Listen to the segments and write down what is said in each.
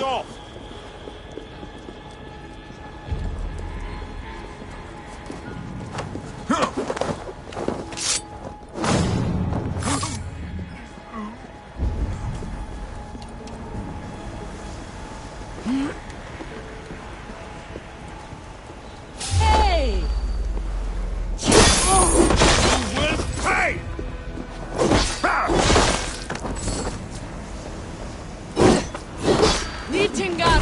Stop! Hey! You will pay! Nittingar!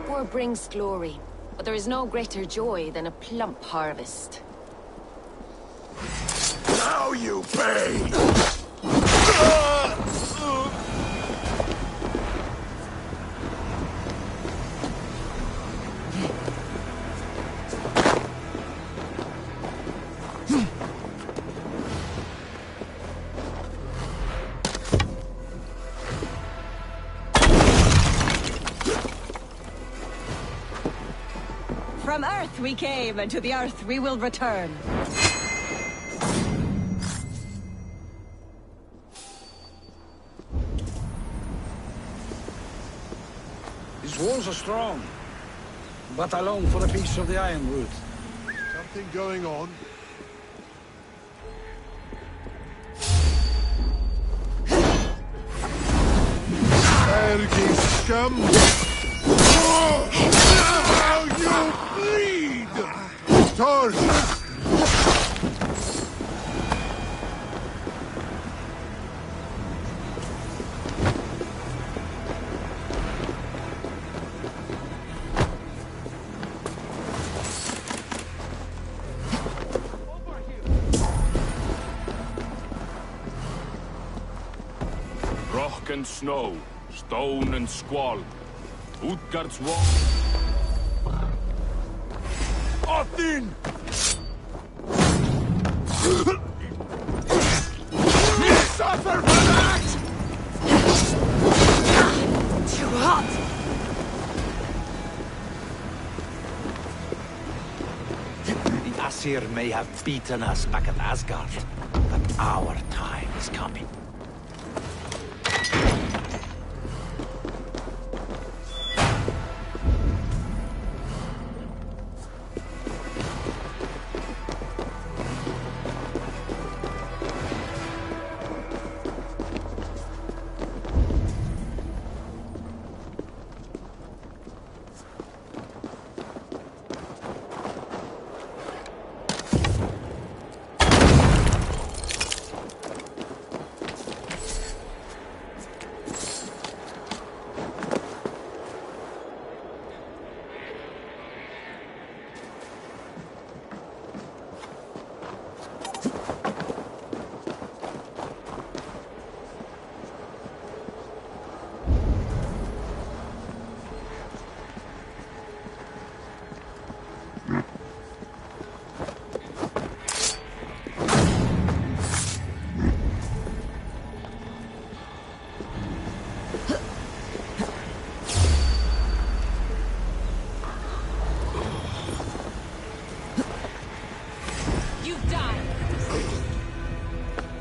War brings glory, but there is no greater joy than a plump harvest. Now you pay! From Earth we came, and to the Earth we will return. These walls are strong, but I long for a piece of the ironwood. Something going on? Erging scum! Now you bleed! Torch! Rock and snow, stone and squall. Utgard's wall. Odin! Suffer for that! Too hot! The Aesir may have beaten us back at Asgard, but our time is coming.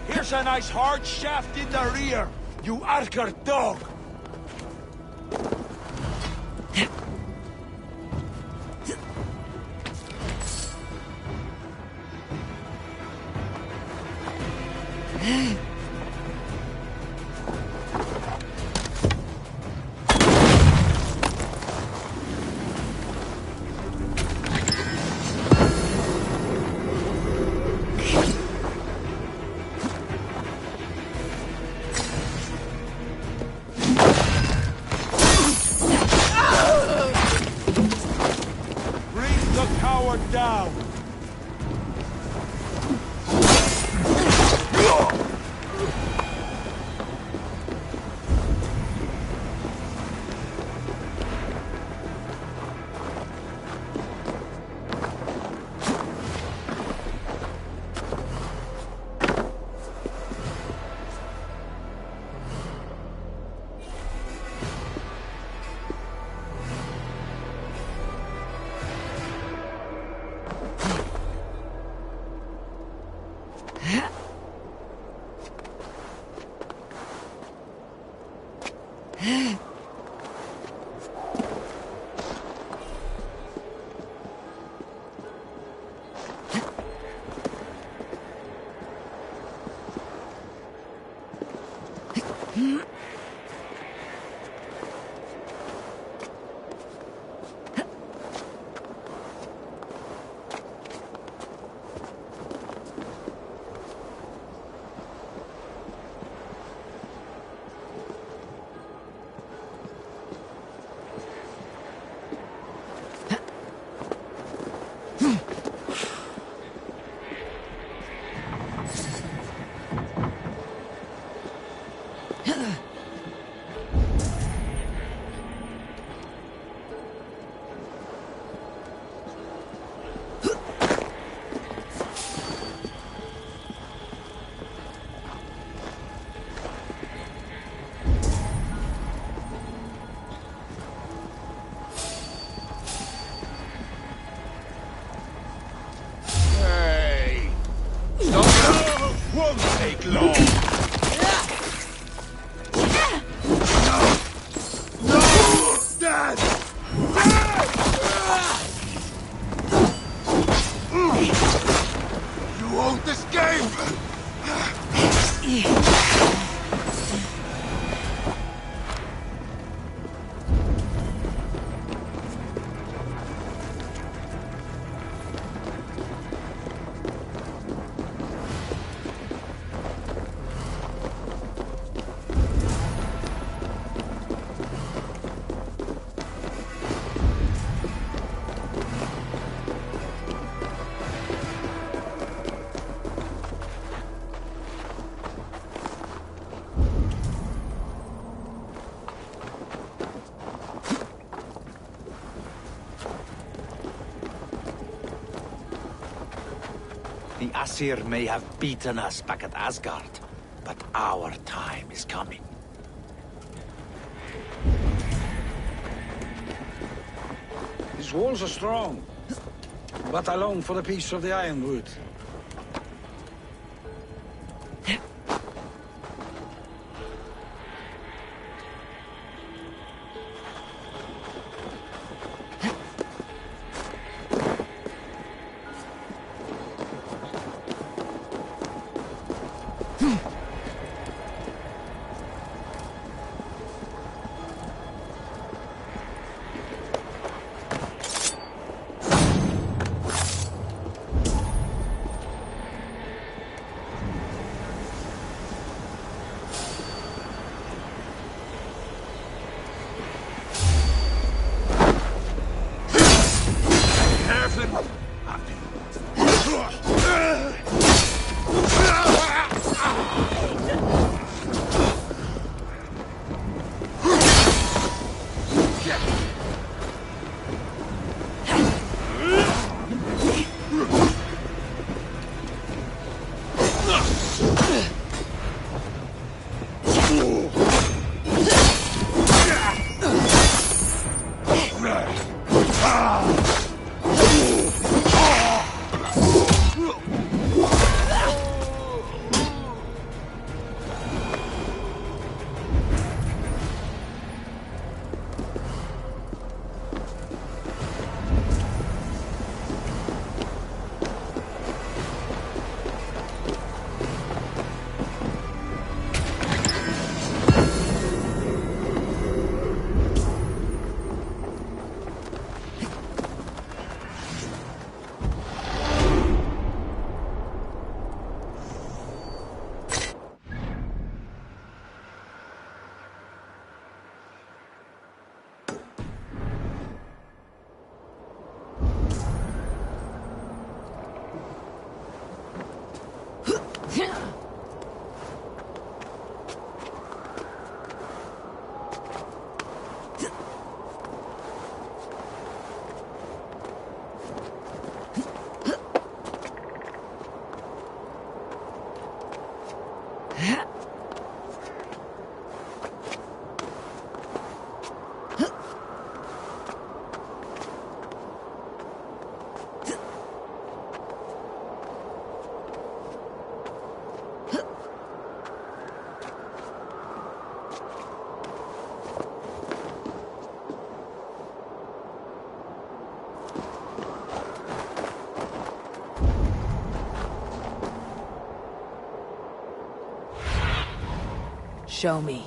Here's a nice hard shaft in the rear, you Archer dog! Down! The Aesir may have beaten us back at Asgard, but our time is coming. These walls are strong, but I long for a piece of the ironwood. Show me.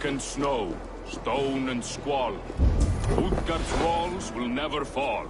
And snow, stone and squall. Utgard's walls will never fall.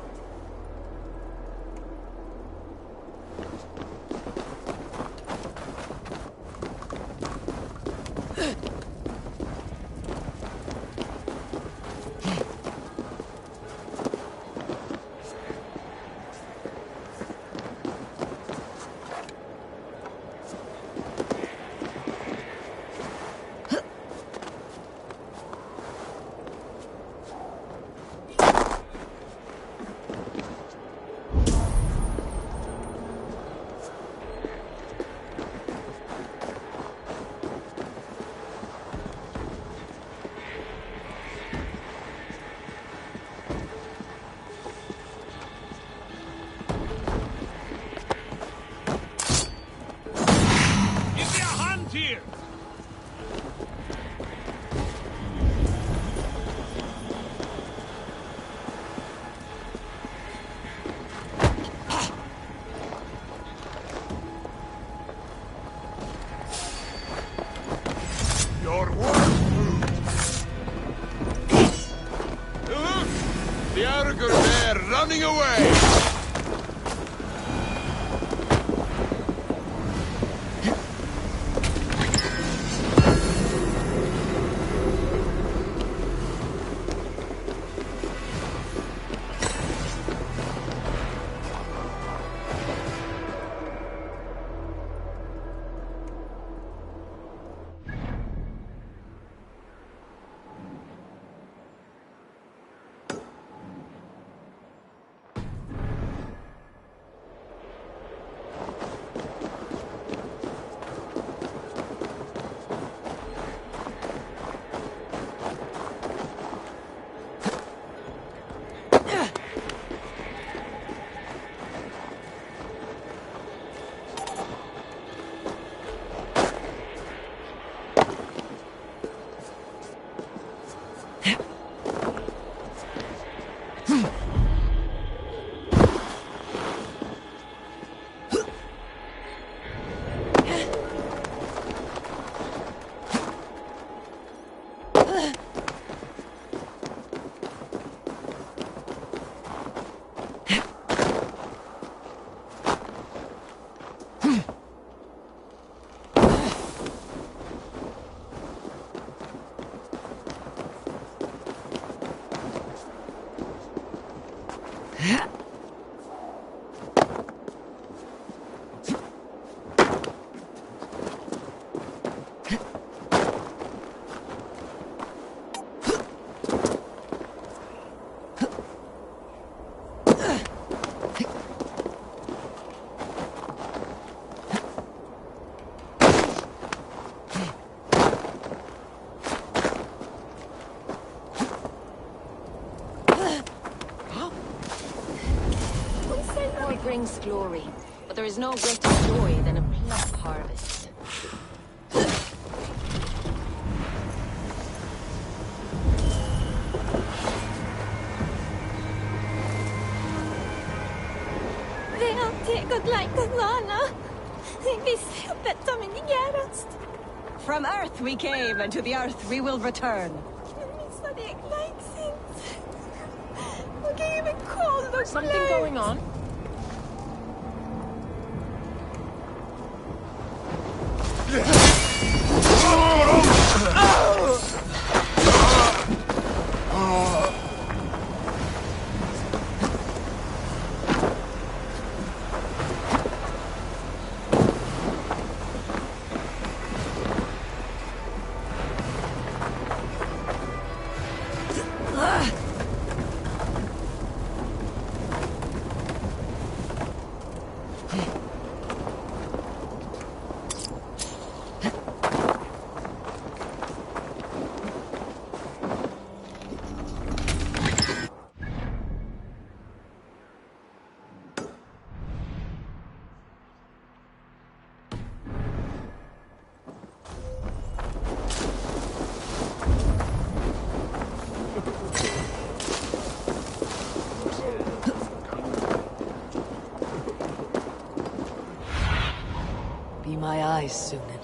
Running away! Brings glory, but there is no greater joy than a plump harvest. They har taken like the Lana. Vi ser better than the From Earth we came, and to the Earth we will return. Something going on? my eyes, Sunan.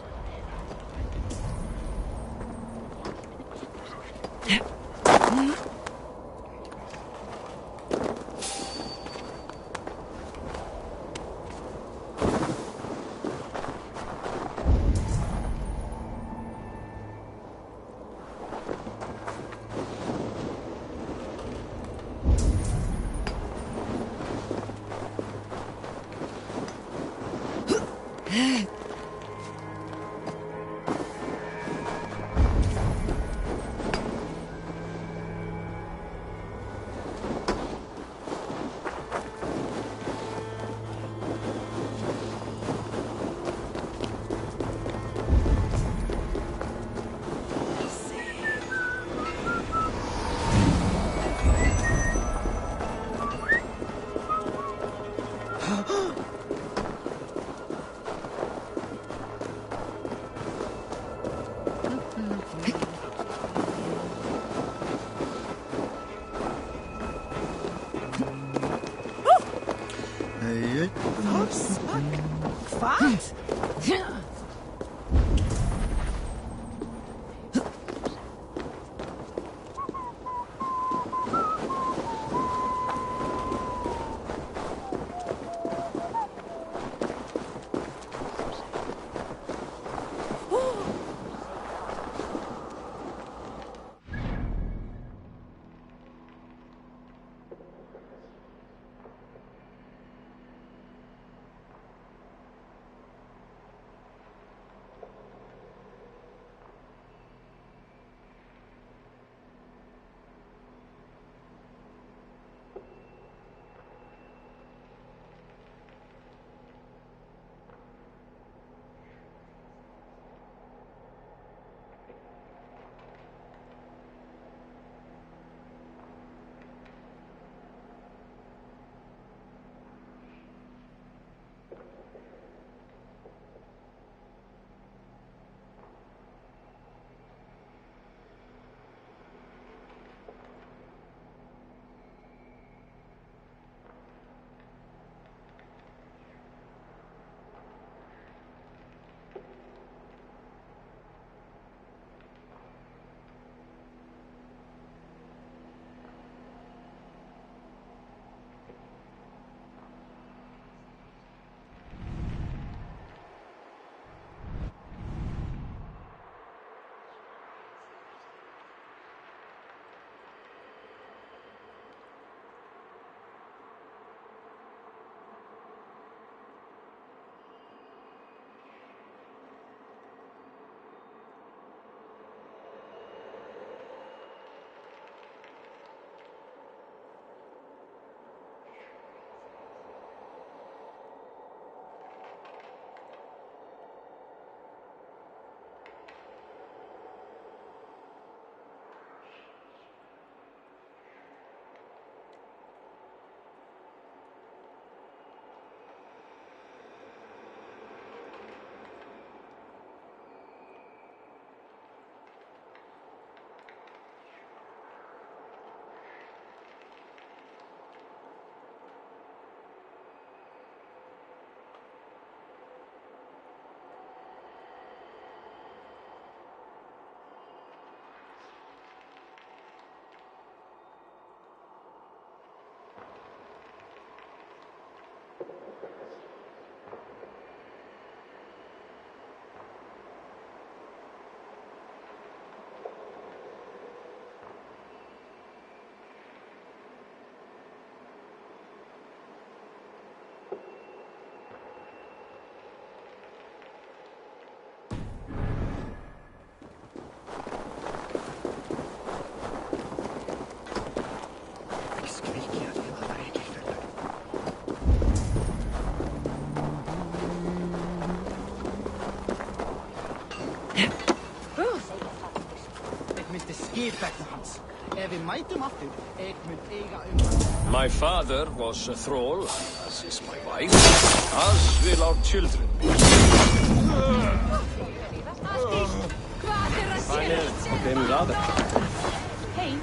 My father was a thrall, as is my wife, as will our children be.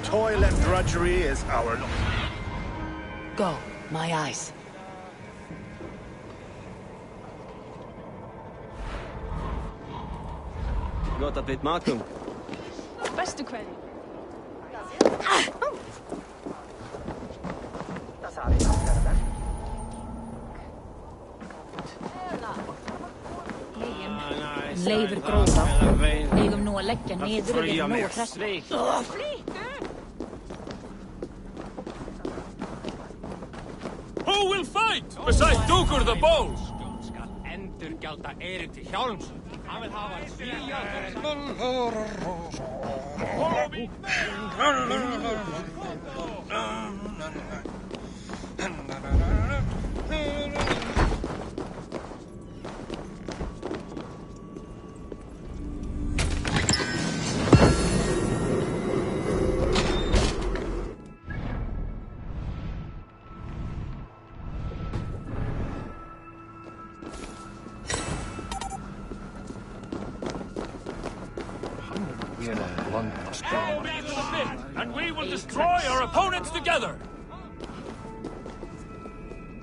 Toil and drudgery is our lot. Go, my eyes. Gott att vet Markum. Beste kväll. Leiver gråta. Eigom nå läcka neder och det nå träsk. Who will fight beside Duker the Bold? Endurgjalda Erik til Hjálms. Hann vil hafa svíja. And we will destroy our opponents together!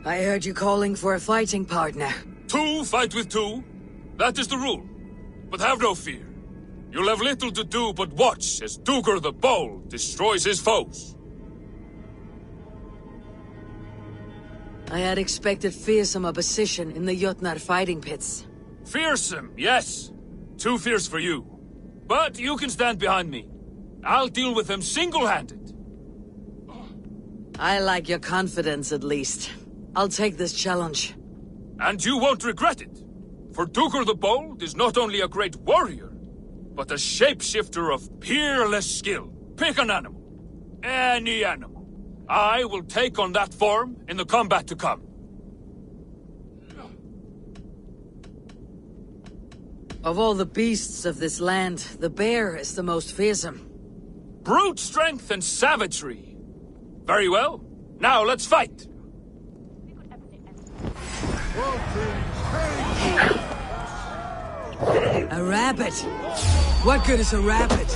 I heard you calling for a fighting partner. Two fight with two. That is the rule. But have no fear. You'll have little to do but watch as Duker the Bold destroys his foes. I had expected fearsome opposition in the Jotnar fighting pits. Fearsome, yes. Too fierce for you. But you can stand behind me. I'll deal with them single-handed. I like your confidence, at least. I'll take this challenge. And you won't regret it. For Duker the Bold is not only a great warrior, but a shapeshifter of peerless skill. Pick an animal. Any animal. I will take on that form in the combat to come. Of all the beasts of this land, the bear is the most fearsome. Brute strength and savagery. Very well. Now let's fight. A rabbit? What good is a rabbit?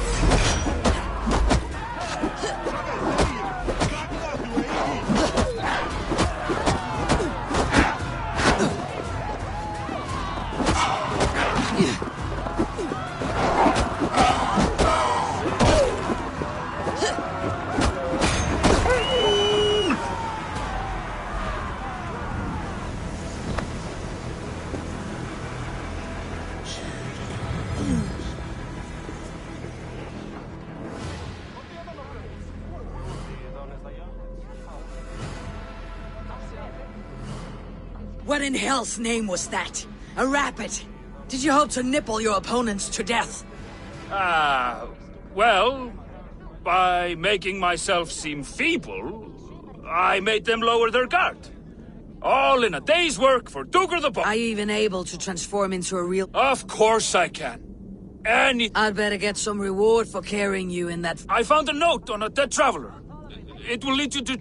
What in hell's name was that? A rabbit? Did you hope to nipple your opponents to death? Well, by making myself seem feeble, I made them lower their guard. All in a day's work for Duker the Bold. Are you even able to transform into a real... Of course I can. I'd better get some reward for carrying you in that... I found a note on a dead traveler. It will lead you to...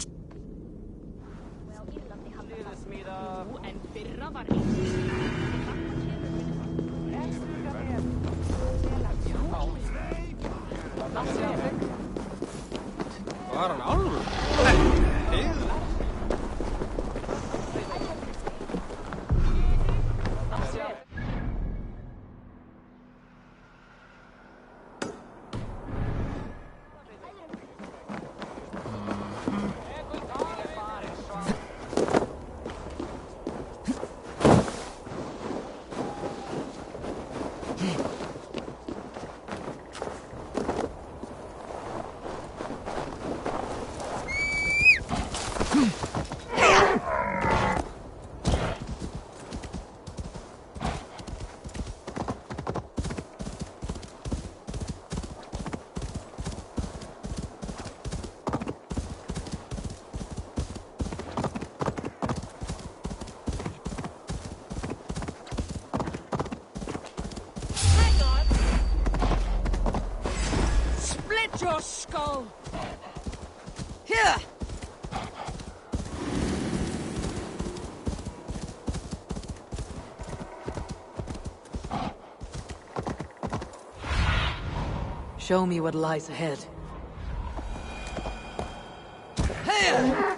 Your skull! Here! Show me what lies ahead. Here!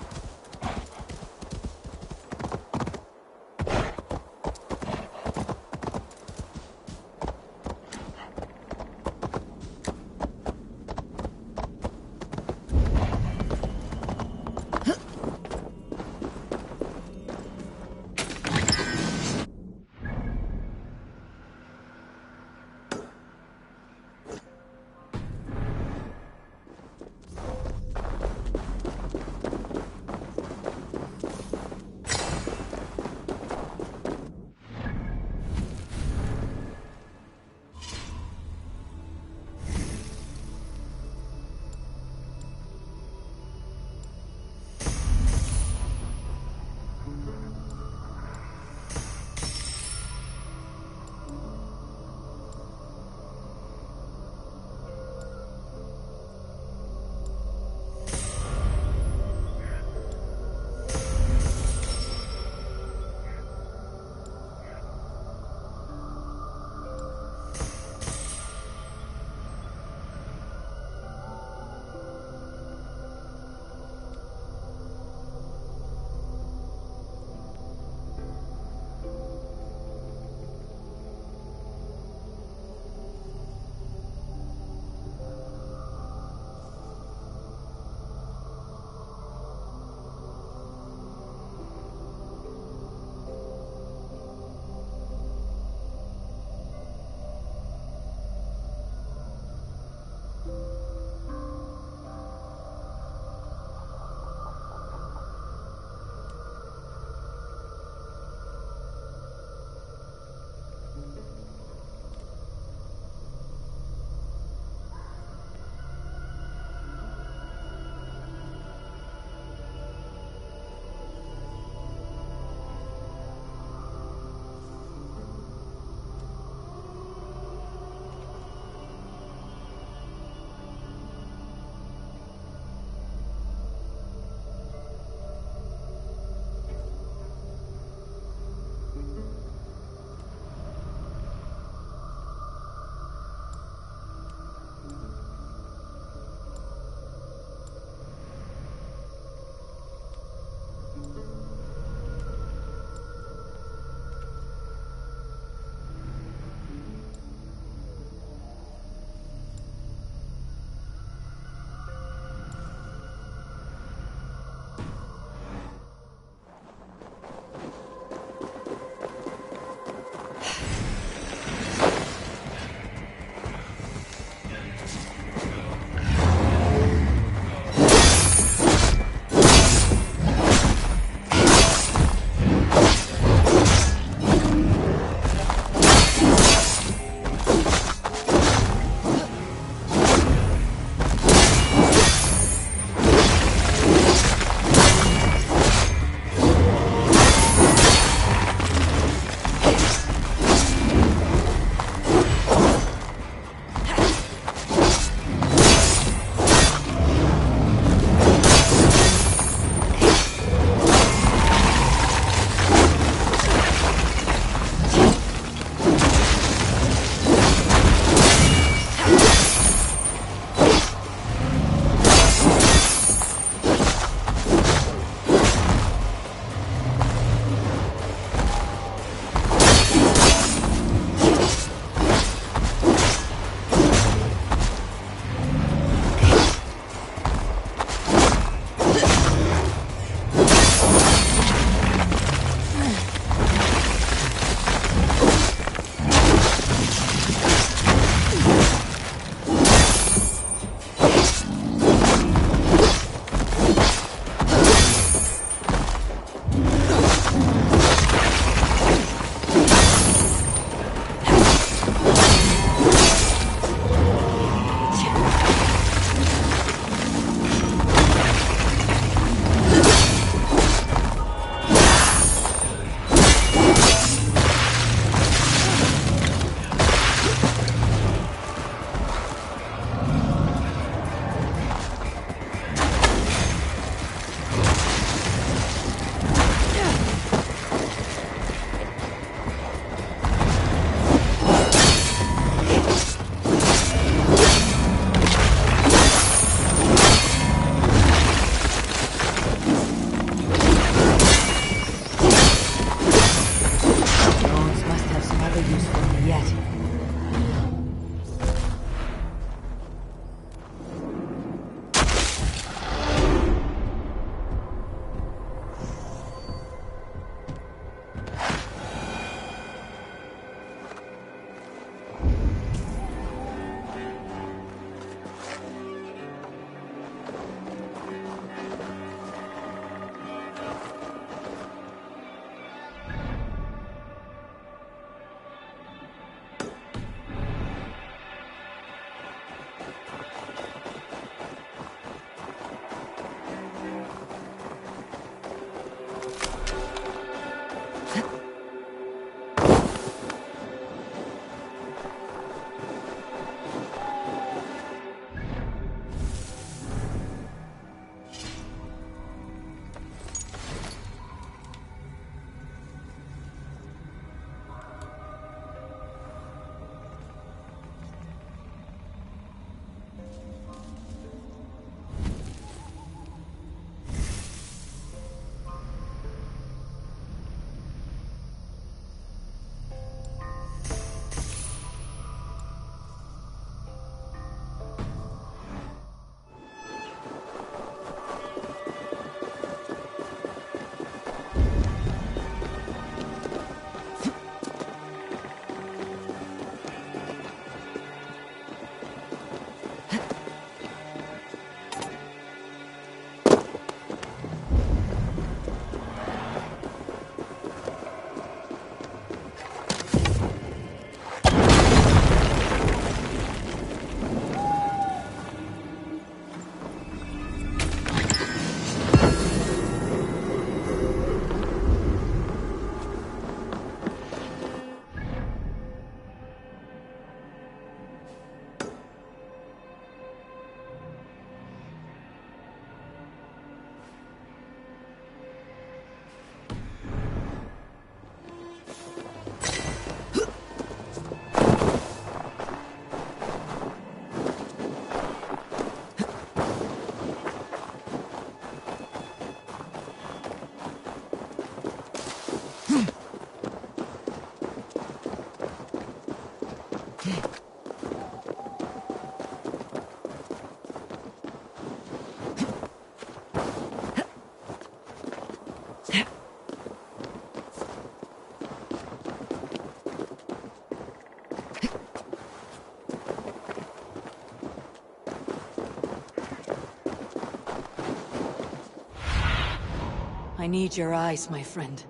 I need your eyes, my friend.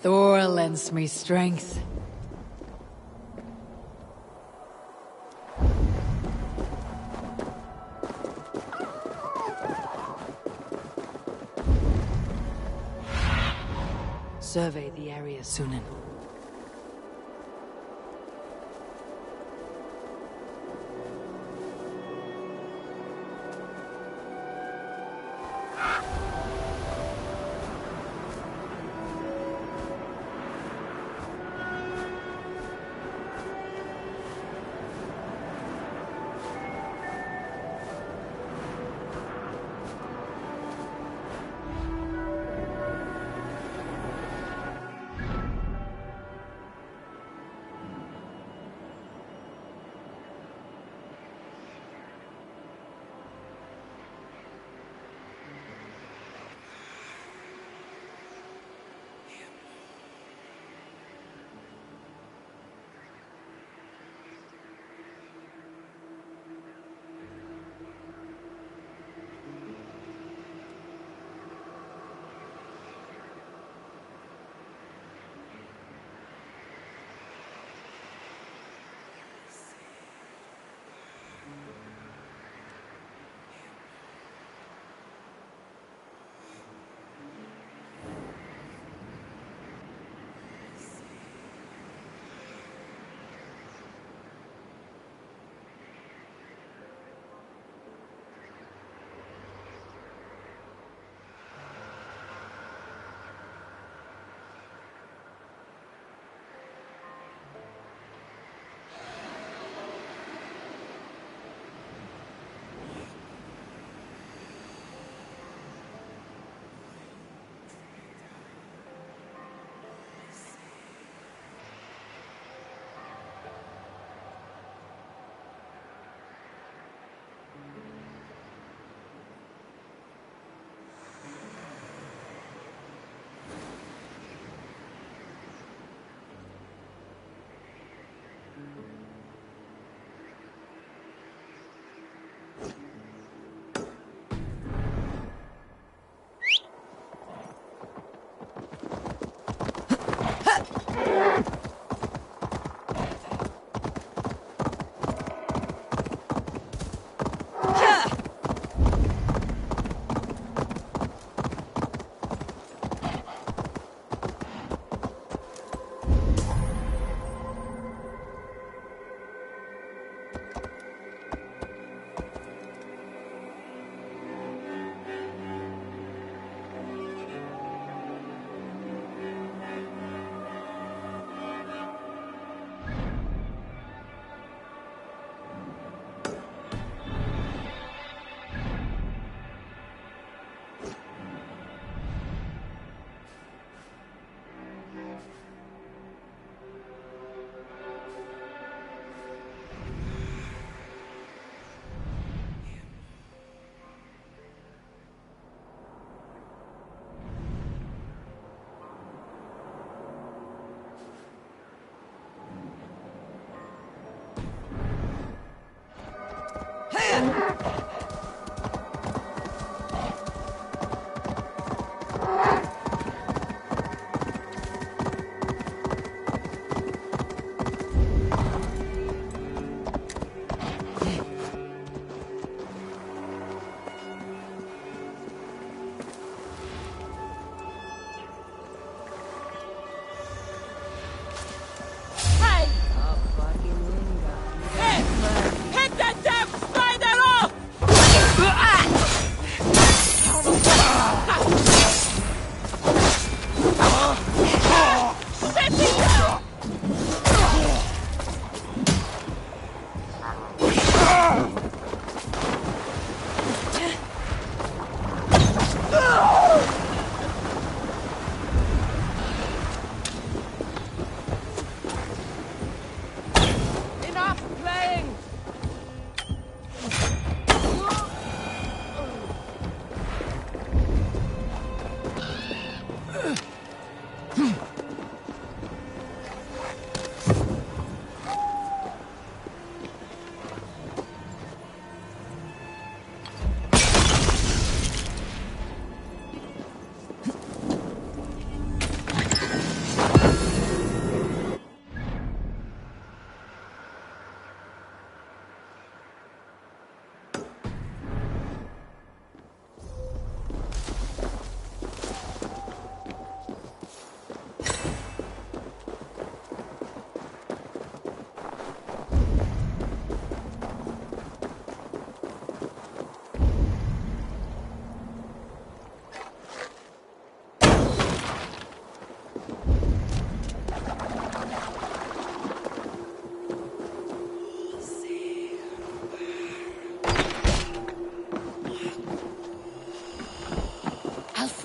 Thor lends me strength. Survey the area, Sunan.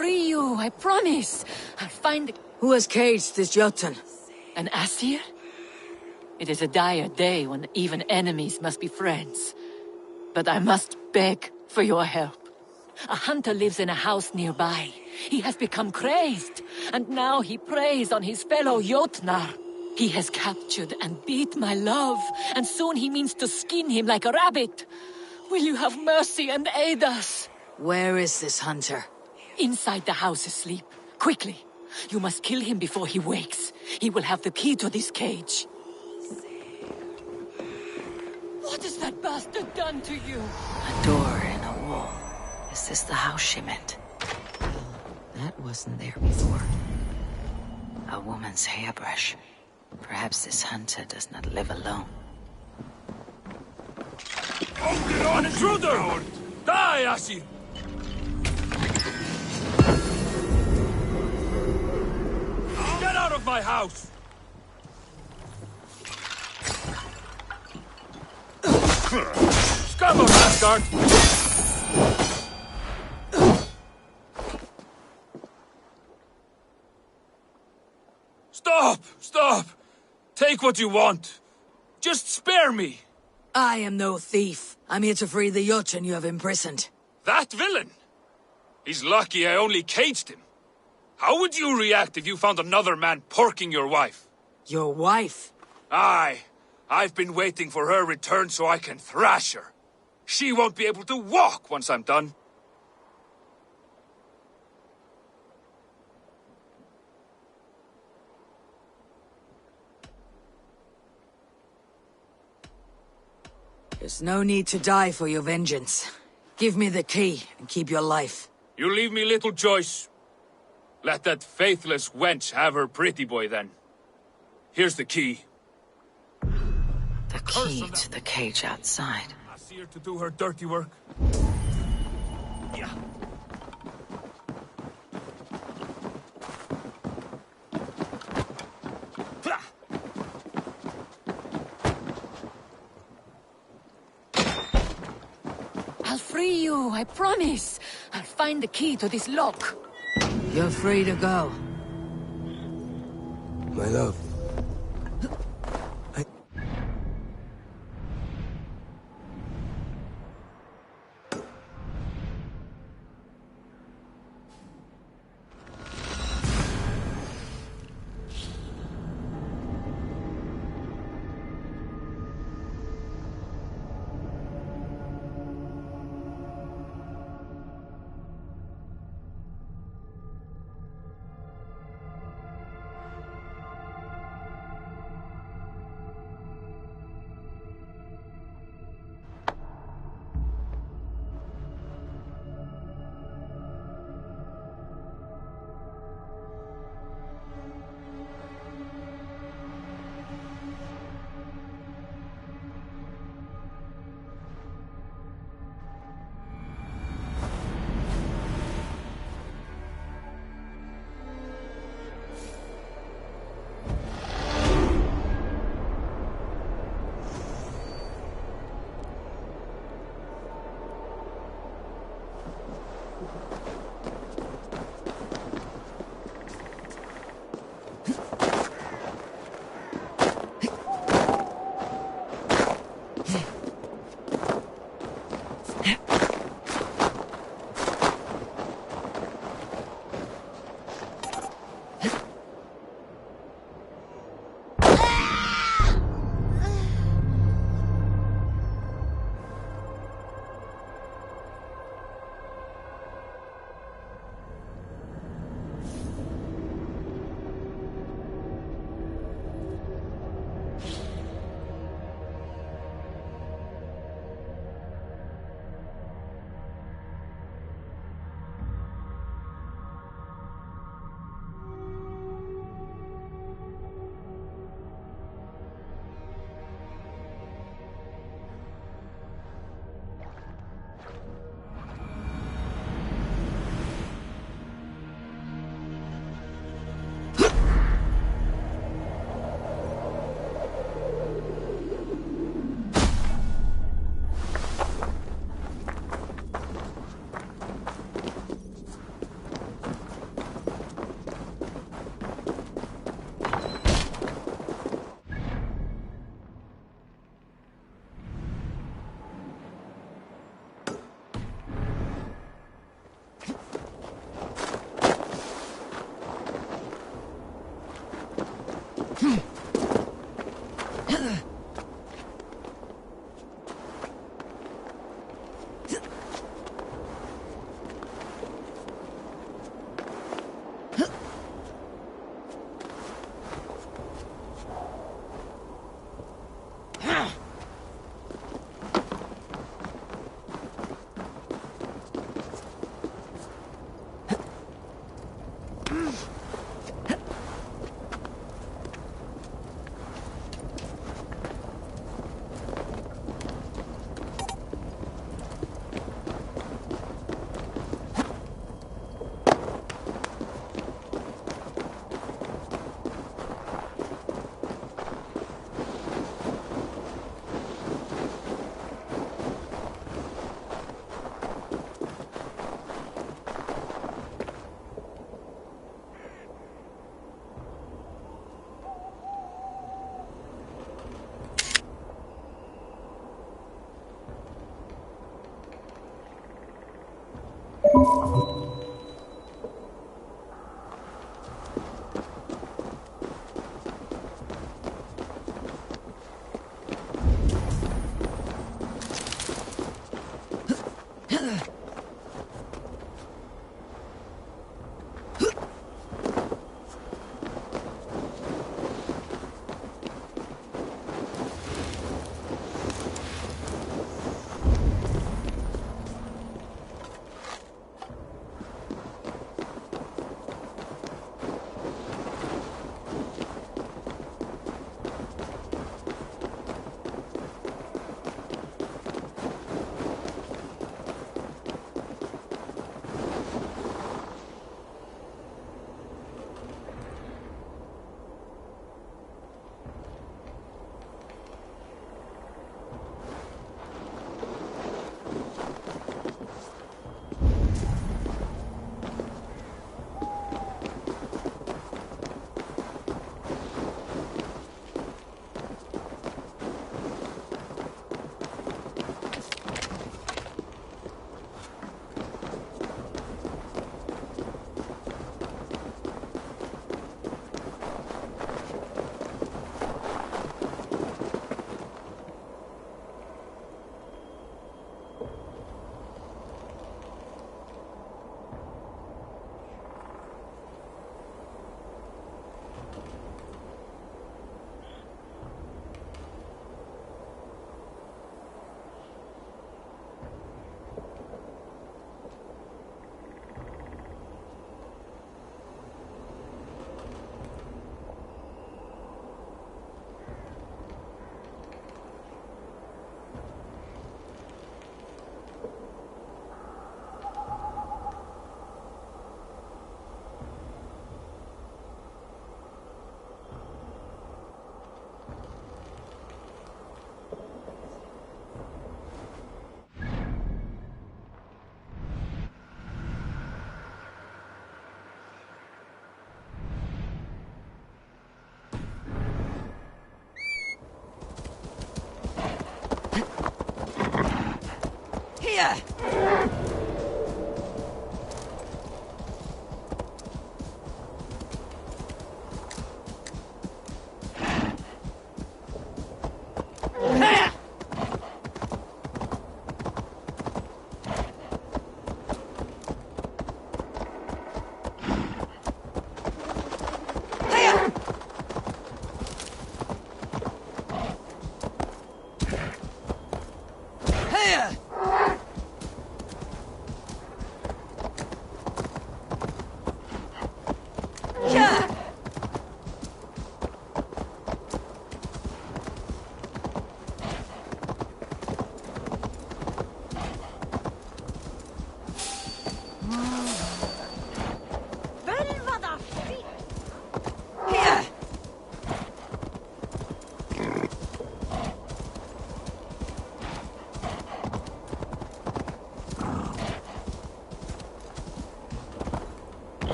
free you, I promise. I'll find... Who has caged this Jotun? An Aesir? It is a dire day when even enemies must be friends. But I must beg for your help. A hunter lives in a house nearby. He has become crazed, and now he preys on his fellow Jotnar. He has captured and beat my love, and soon he means to skin him like a rabbit. Will you have mercy and aid us? Where is this hunter? Inside the house asleep. Quickly. You must kill him before he wakes. He will have the key to this cage. What has that bastard done to you? A door in a wall. Is this the house she meant? That wasn't there before. A woman's hairbrush. Perhaps this hunter does not live alone. An intruder! Die, Asir! Get out of my house! Scum of Asgard! Stop! Stop! Take what you want. Just spare me! I am no thief. I'm here to free the Jotun you have imprisoned. That villain? He's lucky I only caged him. How would you react if you found another man porking your wife? Your wife? Aye. I've been waiting for her return so I can thrash her. She won't be able to walk once I'm done. There's no need to die for your vengeance. Give me the key and keep your life. You leave me little choice. Let that faithless wench have her pretty boy then. Here's the key. The key to the cage outside. I see her to do her dirty work. Yeah. I'll free you, I promise. I'll find the key to this lock. You're free to go. My love. Here!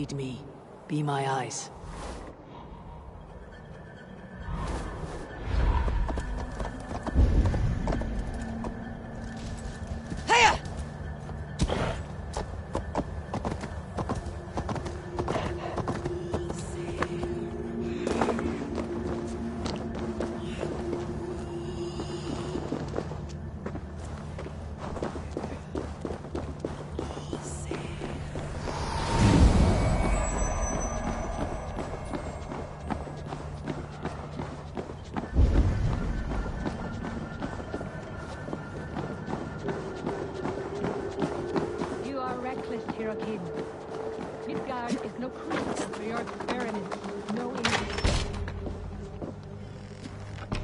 Lead me. Be my eyes.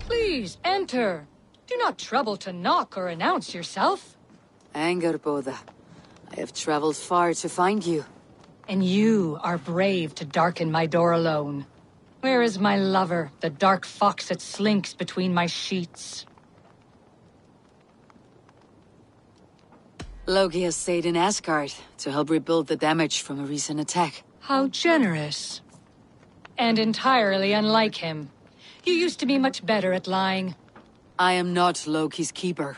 Please, enter. Do not trouble to knock or announce yourself. Angerboda, I have traveled far to find you. And you are brave to darken my door alone. Where is my lover, the dark fox that slinks between my sheets? Loki has stayed in Asgard to help rebuild the damage from a recent attack. How generous. And entirely unlike him. You used to be much better at lying. I am not Loki's keeper.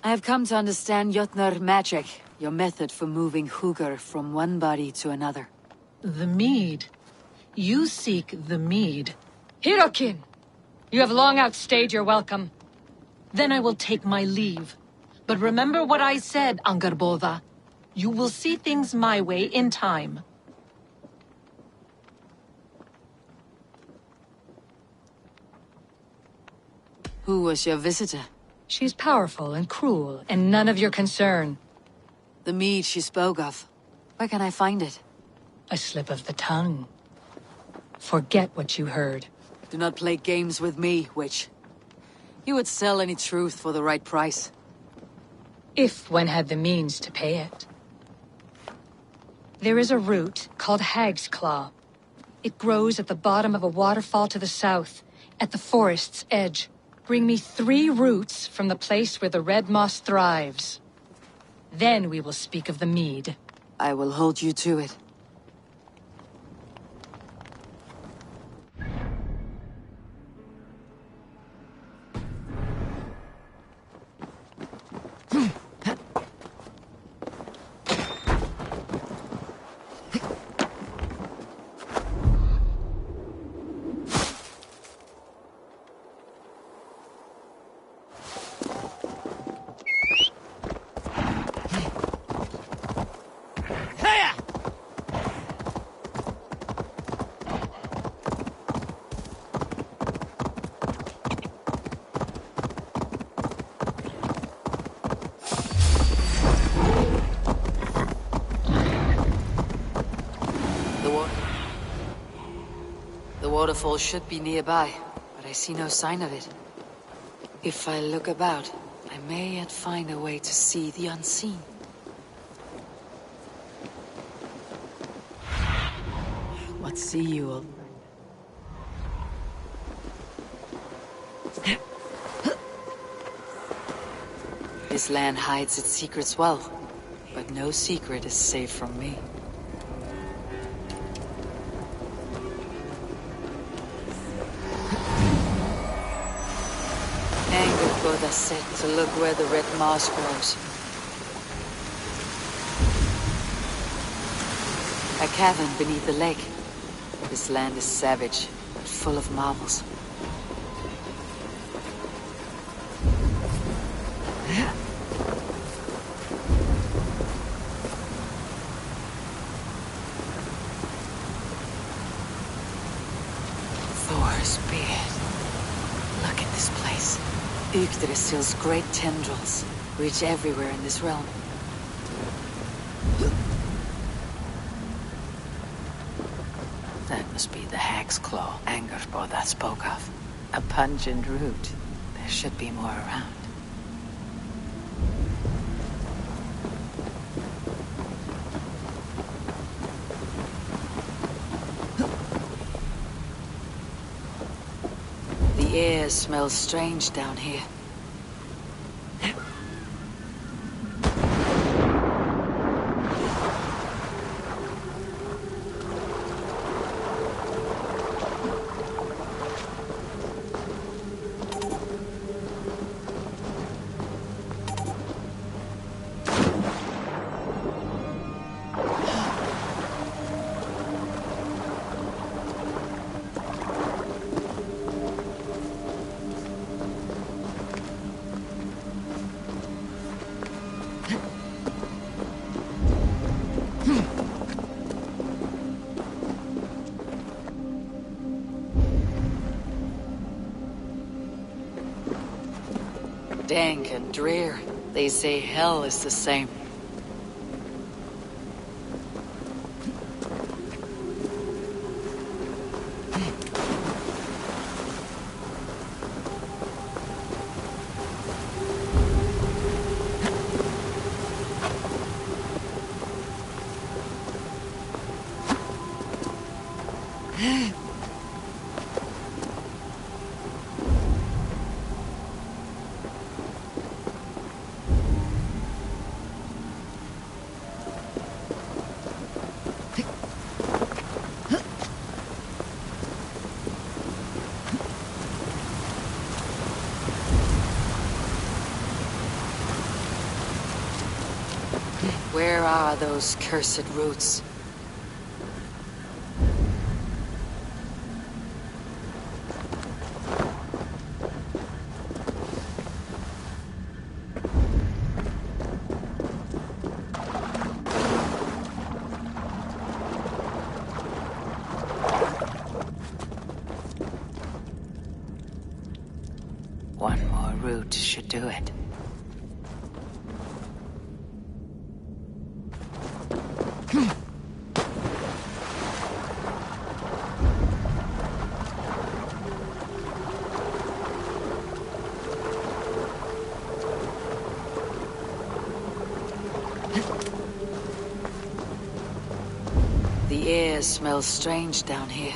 I have come to understand Jotnar magic, your method for moving Hugr from one body to another. The mead. You seek the mead. Hirokin! You have long outstayed your welcome. Then I will take my leave. But remember what I said, Angerboda. You will see things my way in time. Who was your visitor? She's powerful and cruel, and none of your concern. The mead she spoke of. Where can I find it? A slip of the tongue. Forget what you heard. Do not play games with me, witch. You would sell any truth for the right price. If one had the means to pay it. There is a root called Hag's Claw. It grows at the bottom of a waterfall to the south, at the forest's edge. Bring me 3 roots from the place where the red moss thrives. Then we will speak of the mead. I will hold you to it. The waterfall should be nearby, but I see no sign of it. If I look about, I may yet find a way to see the unseen. What see you? This land hides its secrets well, but no secret is safe from me. Angerboda said to look where the red moss grows. A cavern beneath the lake. This land is savage, but full of marvels. Thor's beard. Look at this place. Yggdrasil's great tendrils reach everywhere in this realm. That must be the Hag's Claw Angerboda spoke of. A pungent root. There should be more around. The air smells strange down here. Dank and drear. They say hell is the same. Where are those cursed roots? One more root should do it. The air smells strange down here.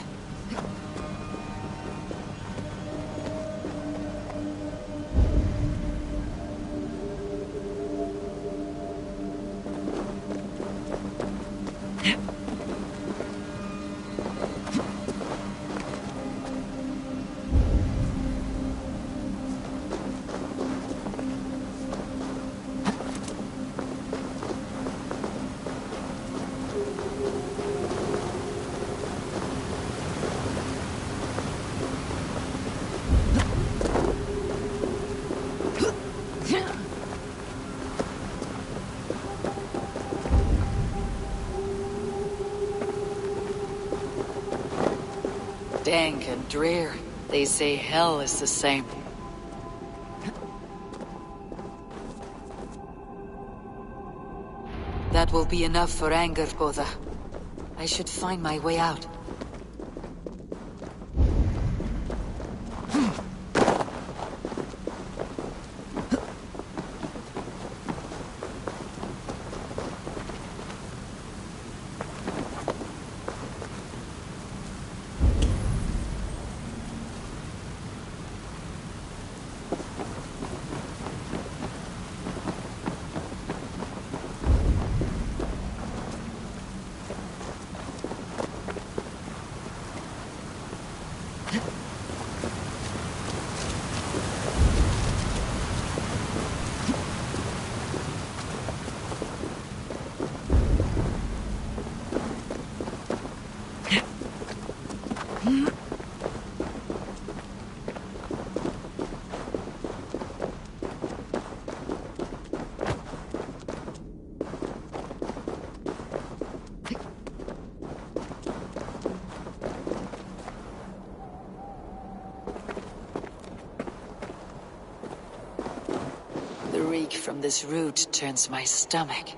Dank and drear. They say hell is the same. That will be enough for anger, Boda. I should find my way out. The reek from this root turns my stomach.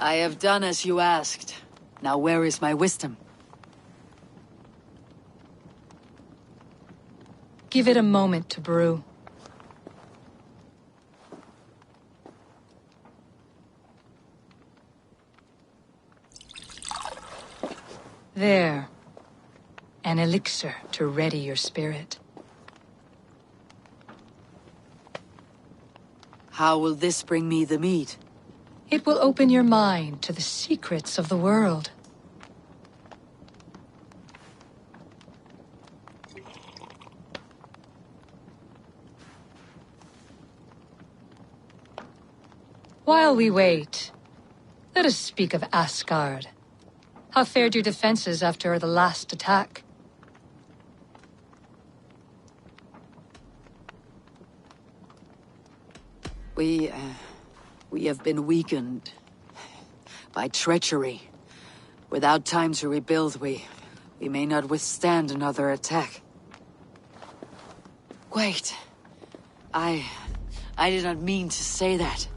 I have done as you asked. Now where is my wisdom? Give it a moment to brew. There. An elixir to ready your spirit. How will this bring me the mead? It will open your mind to the secrets of the world. While we wait, let us speak of Asgard. How fared your defenses after the last attack? We have been weakened by treachery. Without time to rebuild, we may not withstand another attack. Wait. I did not mean to say that.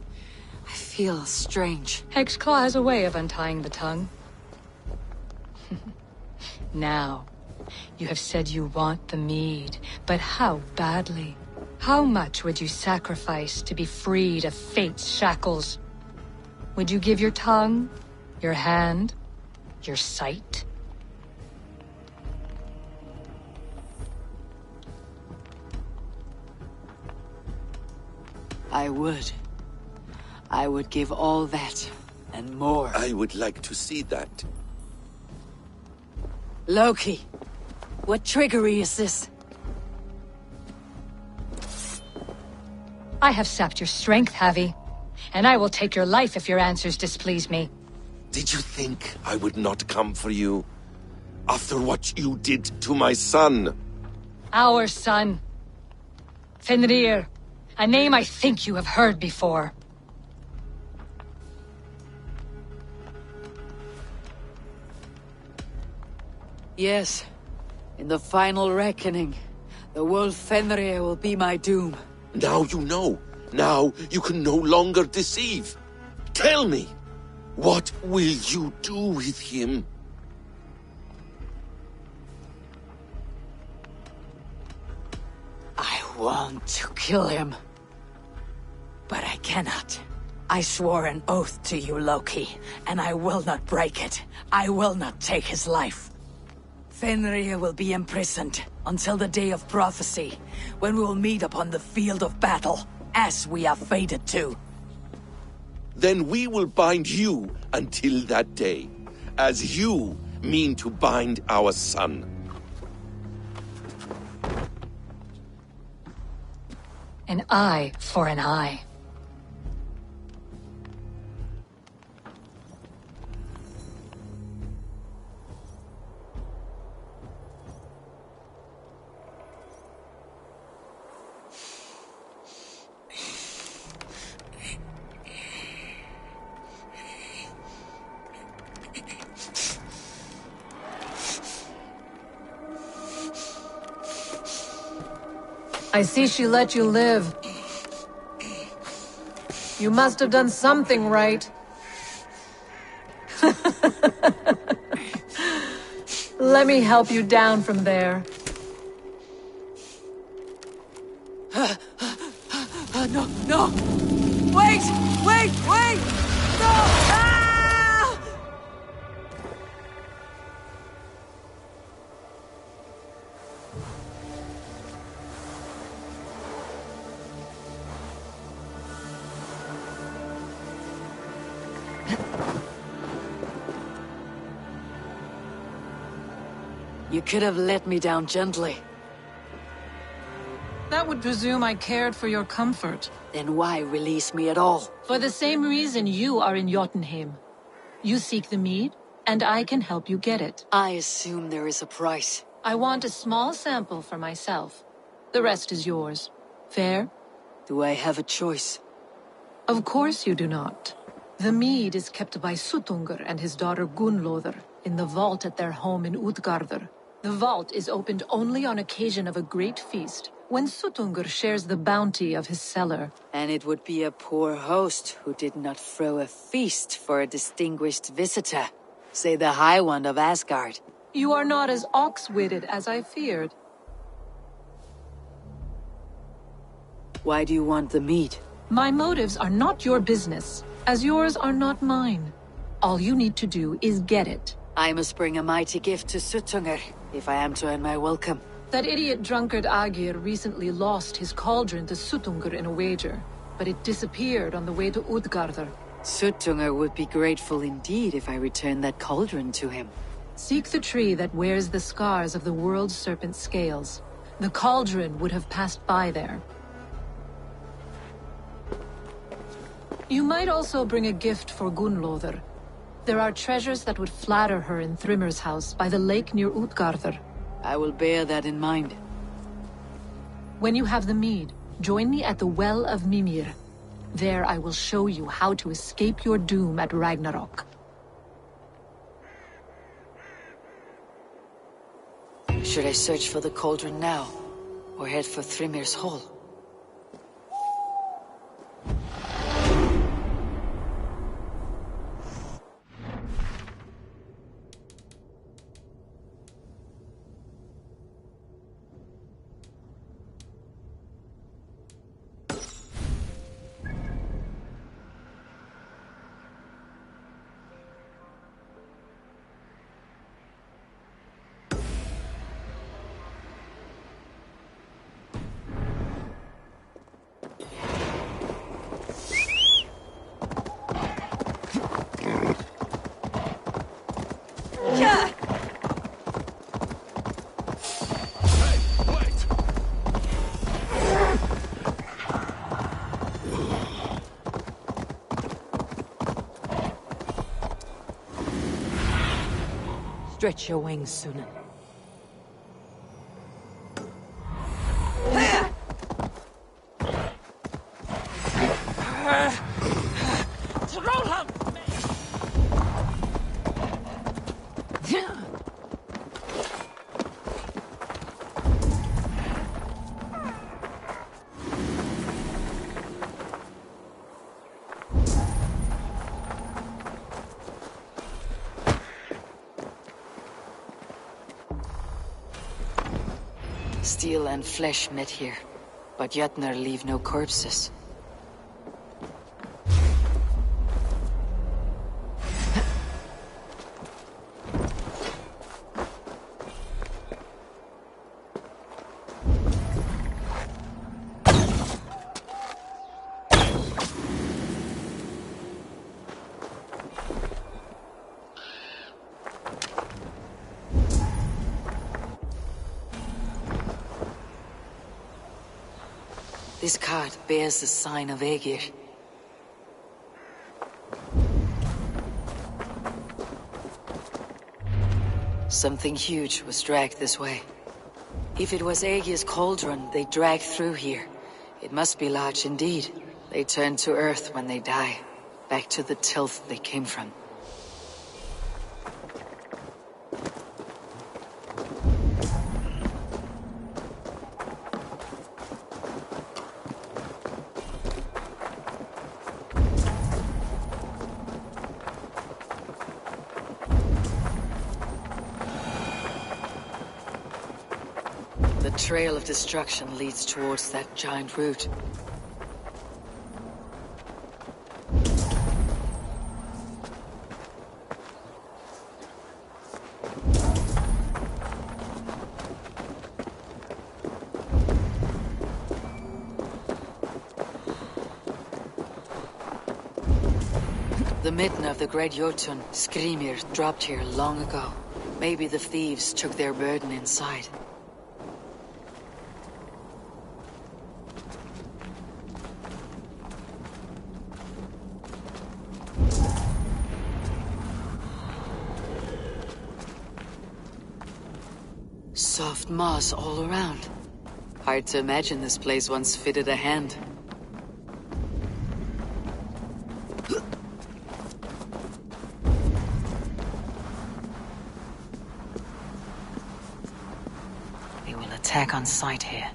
I feel strange. Hexclaw has a way of untying the tongue. Now, you have said you want the mead, but how badly? How much would you sacrifice to be freed of fate's shackles? Would you give your tongue, your hand, your sight? I would. I would give all that, and more. I would like to see that. Loki, what trickery is this? I have sapped your strength, Havi. And I will take your life if your answers displease me. Did you think I would not come for you? After what you did to my son? Our son. Fenrir. A name I think you have heard before. Yes. In the final reckoning, the wolf Fenrir will be my doom. Now you know. Now you can no longer deceive. Tell me, what will you do with him? I want to kill him. But I cannot. I swore an oath to you, Loki, and I will not break it. I will not take his life. Fenrir will be imprisoned until the day of prophecy, when we will meet upon the field of battle, as we are fated to. Then we will bind you until that day, as you mean to bind our son. An eye for an eye. I see she let you live. You must have done something right. Let me help you down from there. No, no! Wait! Wait! Wait! No! Ah! You could have let me down gently. That would presume I cared for your comfort. Then why release me at all? For the same reason you are in Jotunheim. You seek the mead, and I can help you get it. I assume there is a price. I want a small sample for myself. The rest is yours. Fair? Do I have a choice? Of course you do not. The mead is kept by Suttungr and his daughter Gunnlóðr in the vault at their home in Utgardr. The vault is opened only on occasion of a great feast, When Suttungr shares the bounty of his cellar. And it would be a poor host who did not throw a feast for a distinguished visitor. Say the High One of Asgard. You are not as ox-witted as I feared. Why do you want the meat? My motives are not your business, as yours are not mine. All you need to do is get it. I must bring a mighty gift to Suttungr, if I am to earn my welcome. That idiot drunkard Agir recently lost his cauldron to Suttungr in a wager, but it disappeared on the way to Utgardr. Suttungr would be grateful indeed if I returned that cauldron to him. Seek the tree that wears the scars of the world serpent scales. The cauldron would have passed by there. You might also bring a gift for Gunnlóðr. There are treasures that would flatter her in Thrimmer's house by the lake near Utgardr. I will bear that in mind. When you have the mead, join me at the Well of Mimir. There I will show you how to escape your doom at Ragnarok. Should I search for the cauldron now, or head for Thrimir's hall? Stretch your wings, Sunan. Steel and flesh met here, but Jötnar leave no corpses. This card bears the sign of Aegir. Something huge was dragged this way. If it was Aegir's cauldron they dragged through here, it must be large indeed. They turn to earth when they die, back to the tilth they came from. The trail of destruction leads towards that giant root. The midden of the great Jotun, Skrimir, dropped here long ago. Maybe the thieves took their burden inside. Soft moss all around. Hard to imagine this place once fitted a hand. They will attack on sight here.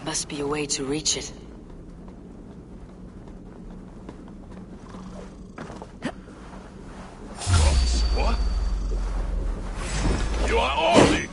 Must be a way to reach it. What? You are all these!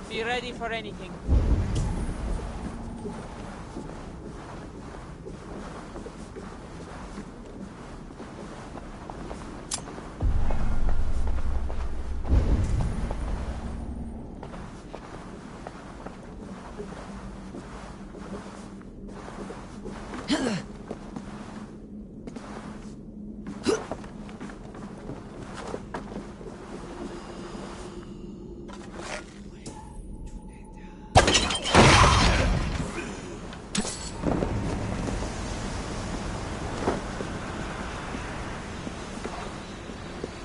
Be ready for anything.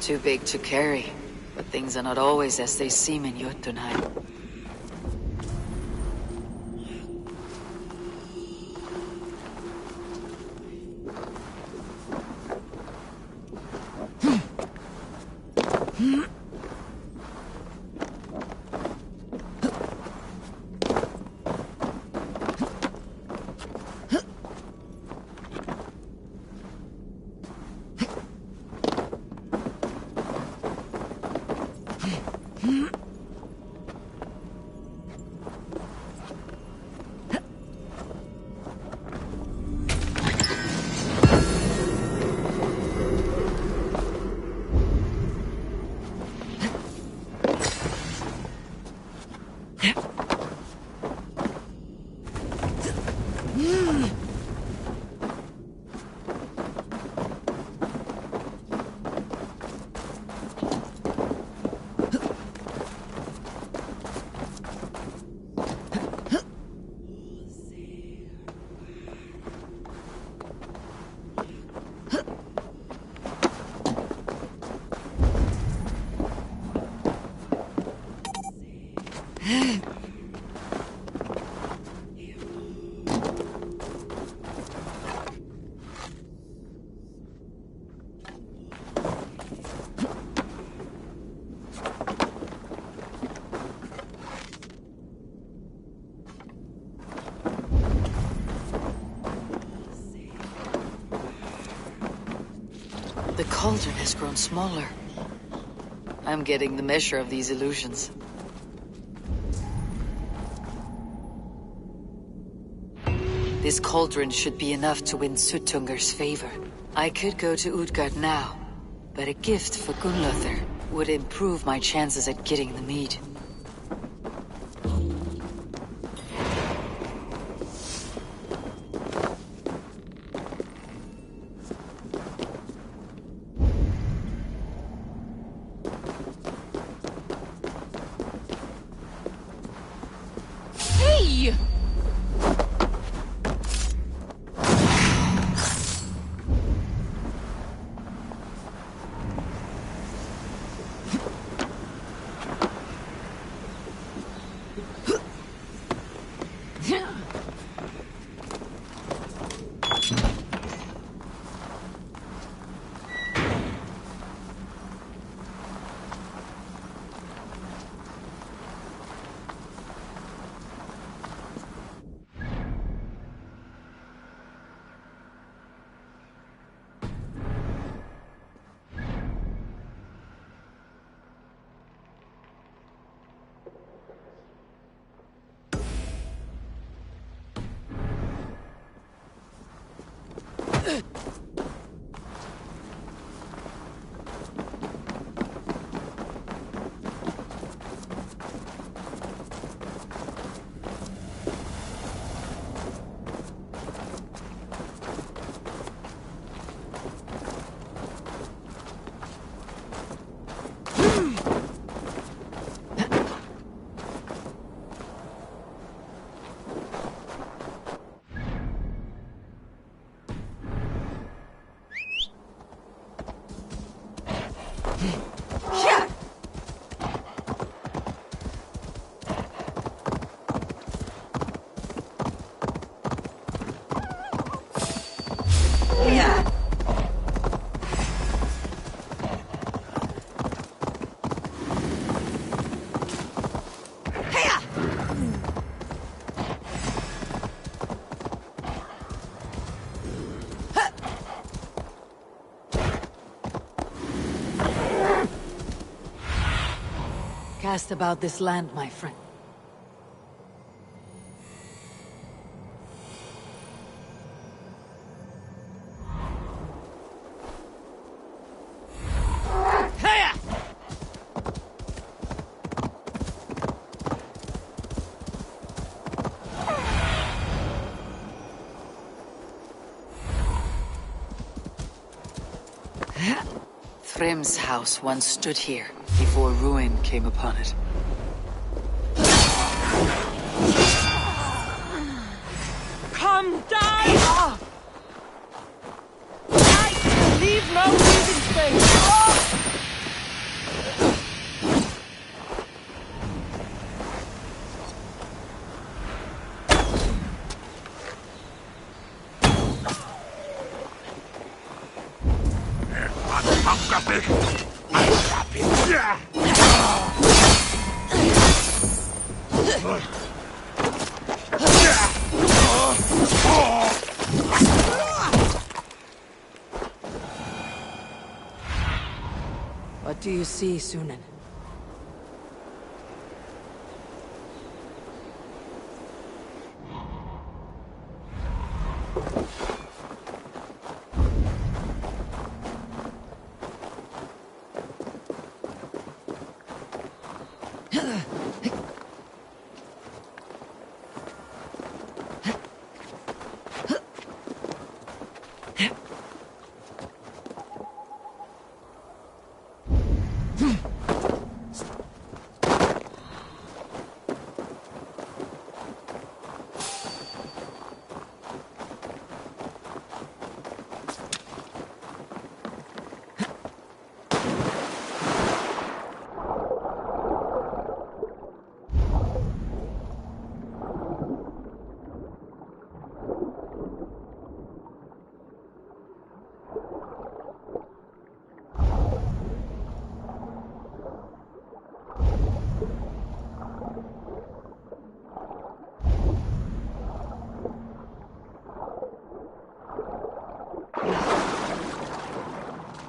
Too big to carry, but things are not always as they seem in Jotunheim. The cauldron has grown smaller. I'm getting the measure of these illusions. This cauldron should be enough to win Sutunger's favor. I could go to Utgard now, but a gift for Gunnlother would improve my chances at getting the mead. Cast about this land, my friend. Thrym's house once stood here, before ruin came upon it. Come, die! Die! Leave no breathing space! What do you see, Sunan?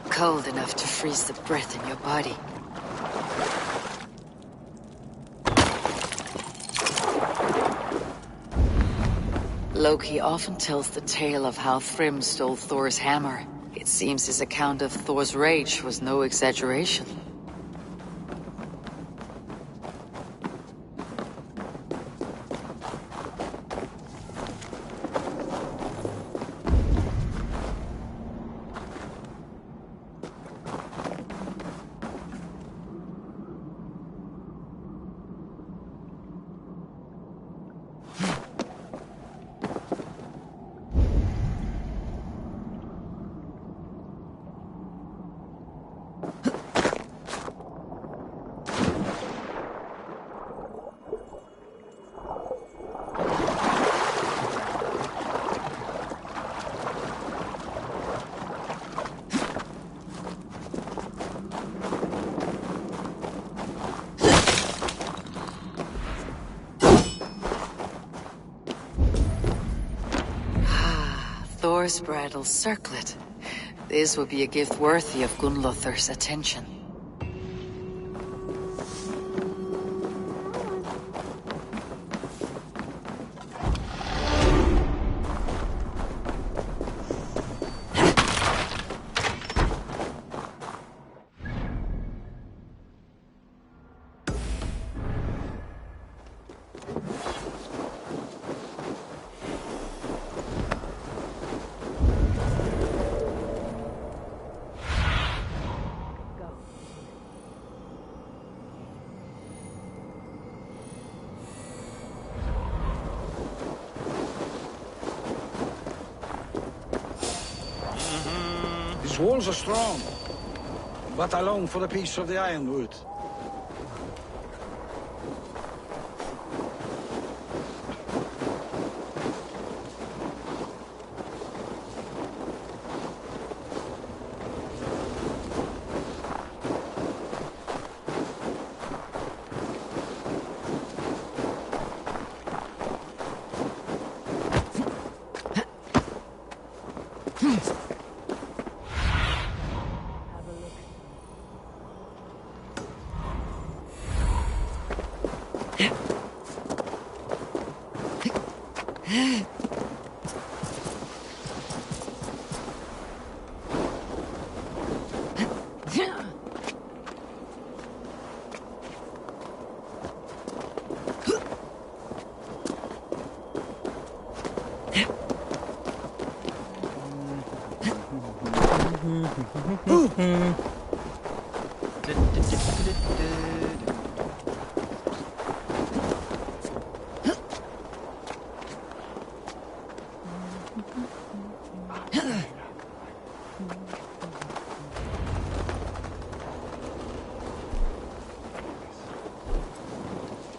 Cold enough to freeze the breath in your body. Loki often tells the tale of how Thrym stole Thor's hammer. It seems his account of Thor's rage was no exaggeration. Thor's bridal circlet. This would be a gift worthy of Gunnlother's attention. These walls are strong, but I long for a piece of the ironwood.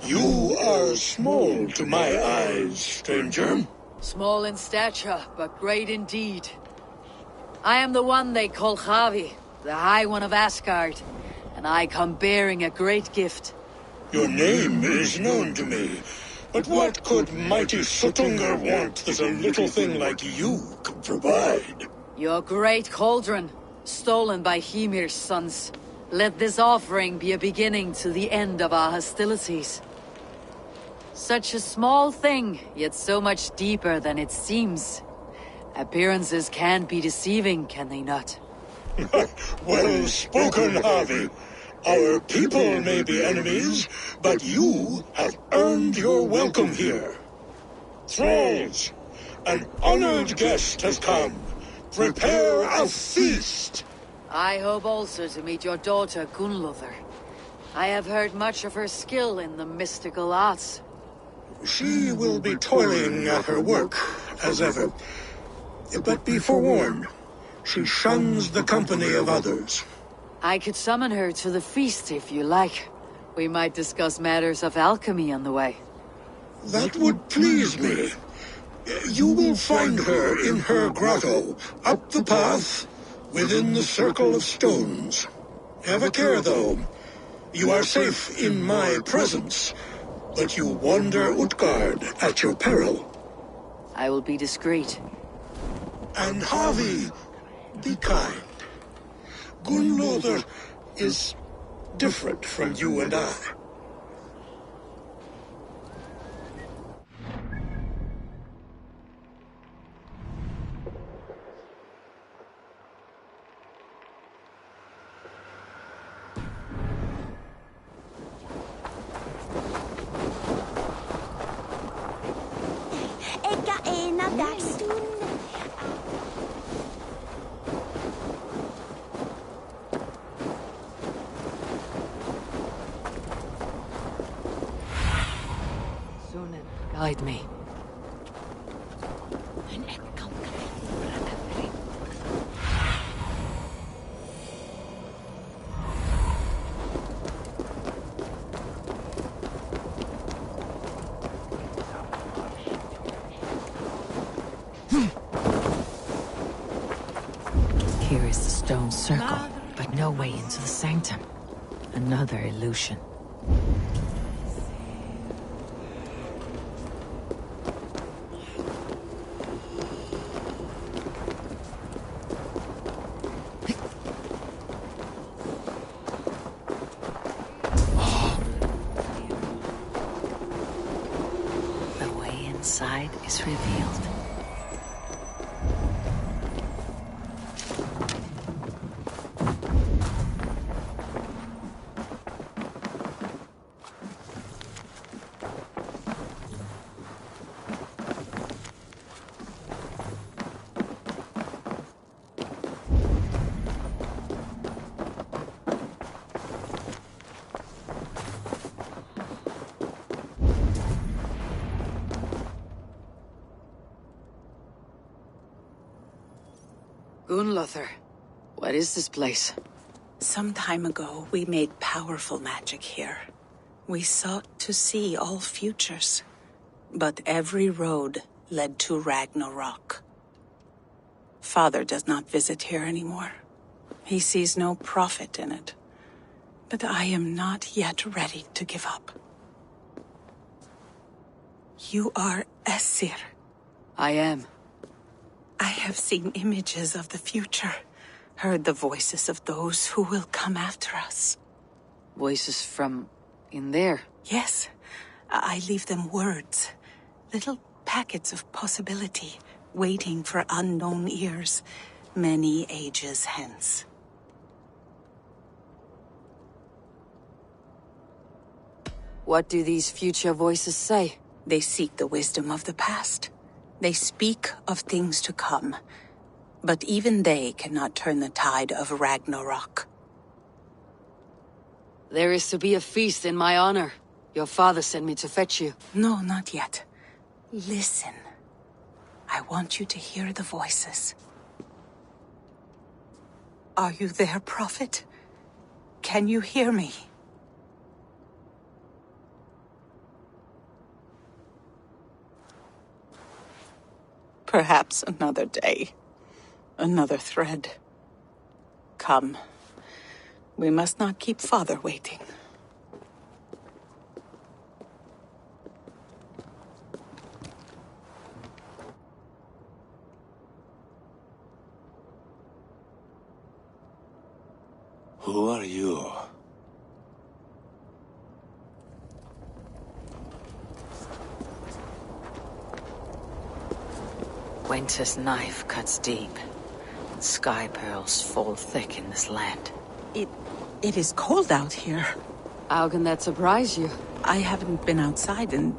You are small to my eyes, stranger. Small in stature, but great indeed. I am the one they call Javi, the High One of Asgard, and I come bearing a great gift. Your name is known to me, but what could mighty Suttungr want that a little thing like you could provide? Your great cauldron, stolen by Hymir's sons. Let this offering be a beginning to the end of our hostilities. Such a small thing, yet so much deeper than it seems. Appearances can be deceiving, can they not? Well spoken, Javi. Our people may be enemies, but you have earned your welcome here. Thralls, an honored guest has come. Prepare a feast! I hope also to meet your daughter, Gunnlothr. I have heard much of her skill in the mystical arts. She will be toiling at her work, as ever. But be forewarned, she shuns the company of others. I could summon her to the feast if you like. We might discuss matters of alchemy on the way. That would please me. You will find her in her grotto, up the path, within the circle of stones. Have a care, though. You are safe in my presence, but you wander Utgard at your peril. I will be discreet. And Javi, be kind. Gunnlothr is different from you and I. Guide me. Here is the stone circle, but no way into the sanctum. Another illusion. Inside is revealed. Gunnlothr, What is this place? Some time ago, we made powerful magic here. We sought to see all futures. But every road led to Ragnarok. Father does not visit here anymore. He sees no profit in it. But I am not yet ready to give up. You are Aesir. I am. I have seen images of the future, heard the voices of those who will come after us. Voices from in there? Yes. I leave them words. Little packets of possibility, waiting for unknown ears, many ages hence. What do these future voices say? They seek the wisdom of the past. They speak of things to come. But even they cannot turn the tide of Ragnarok. There is to be a feast in my honor. Your father sent me to fetch you. No, not yet. Listen. I want you to hear the voices. Are you there, Prophet? Can you hear me? Perhaps another day. Another thread. Come. We must not keep Father waiting. Who are you? Winter's knife cuts deep. Sky pearls fall thick in this land. It is cold out here. How can that surprise you? I haven't been outside in...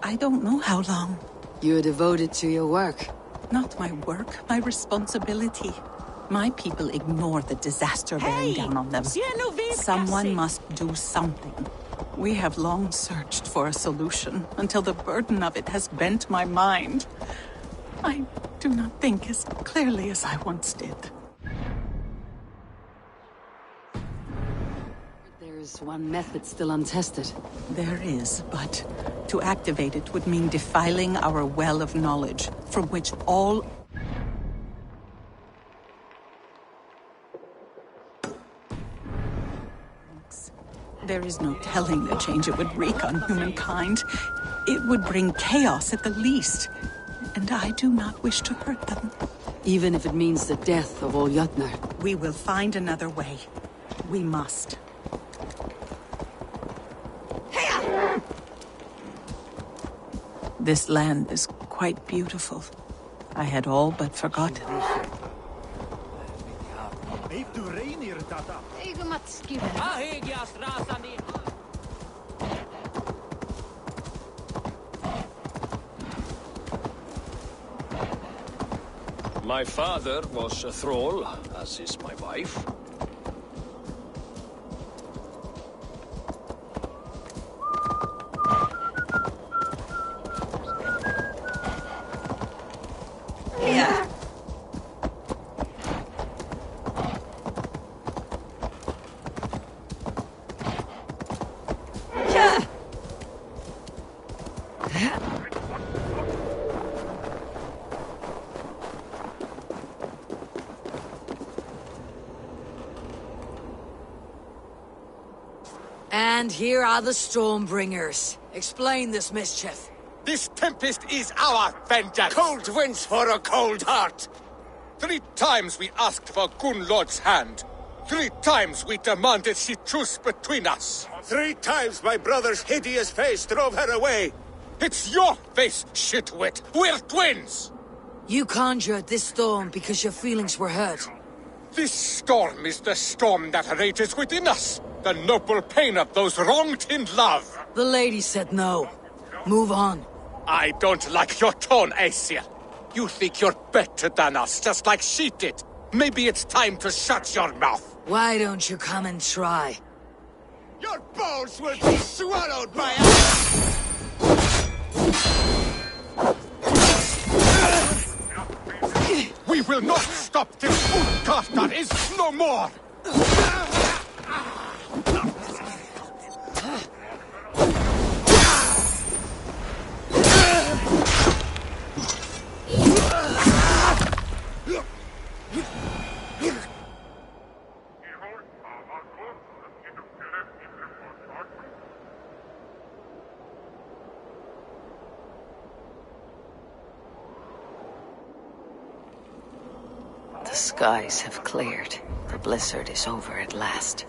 I don't know how long. You're devoted to your work. Not my work, my responsibility. My people ignore the disaster bearing down on them. Someone must do something. We have long searched for a solution, until the burden of it has bent my mind. I do not think as clearly as I once did. There is one method still untested. There is, but to activate it would mean defiling our well of knowledge, from which all... There is no telling the change it would wreak on humankind. It would bring chaos at the least. And I do not wish to hurt them. Even if it means the death of all Jotnar. We will find another way. We must. This land is quite beautiful. I had all but forgotten. My father was a thrall, as is my wife. And here are the Stormbringers. Explain this mischief. This tempest is our vengeance! Cold winds for a cold heart! 3 times we asked for Gunnlod's hand. 3 times we demanded she truce between us. 3 times my brother's hideous face drove her away. It's your face, shitwit! We're twins! You conjured this storm because your feelings were hurt. This storm is the storm that rages within us. The noble pain of those wronged in love. The lady said no. Move on. I don't like your tone, Aesir. You think you're better than us, just like she did. Maybe it's time to shut your mouth. Why don't you come and try? Your bones will be swallowed by us! We will not stop till Utgarda is no more! The skies have cleared. The blizzard is over at last.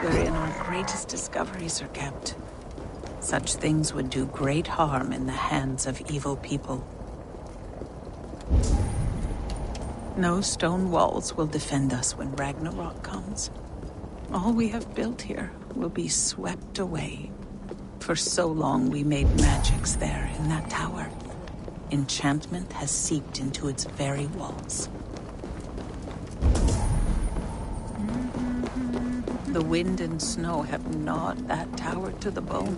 Wherein our greatest discoveries are kept. Such things would do great harm in the hands of evil people. No stone walls will defend us when Ragnarok comes. All we have built here will be swept away. For so long we made magics there in that tower. Enchantment has seeped into its very walls. The wind and snow have gnawed that tower to the bone.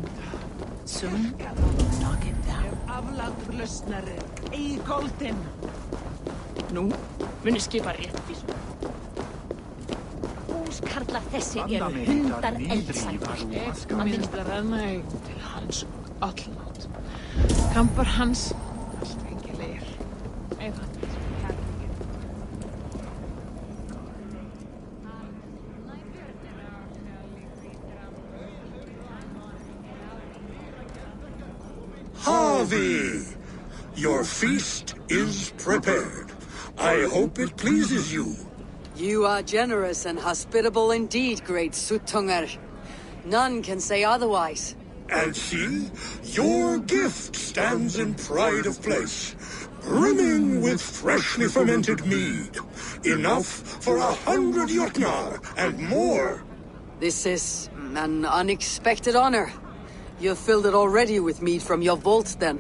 Soon, we'll knock it down. Nú, muni skipa rétt. Húskarlar þessir eru hundar eldsættir. Hann minnst að renna til hans allátt. Kampar hans, allt engilegir. Harvey! Your feast is prepared. I hope it pleases you. You are generous and hospitable indeed, great Suttungr. None can say otherwise. And see, your gift stands in pride of place, brimming with freshly fermented mead. Enough for 100 Jotnar and more. This is an unexpected honor. You've filled it already with mead from your vault, then.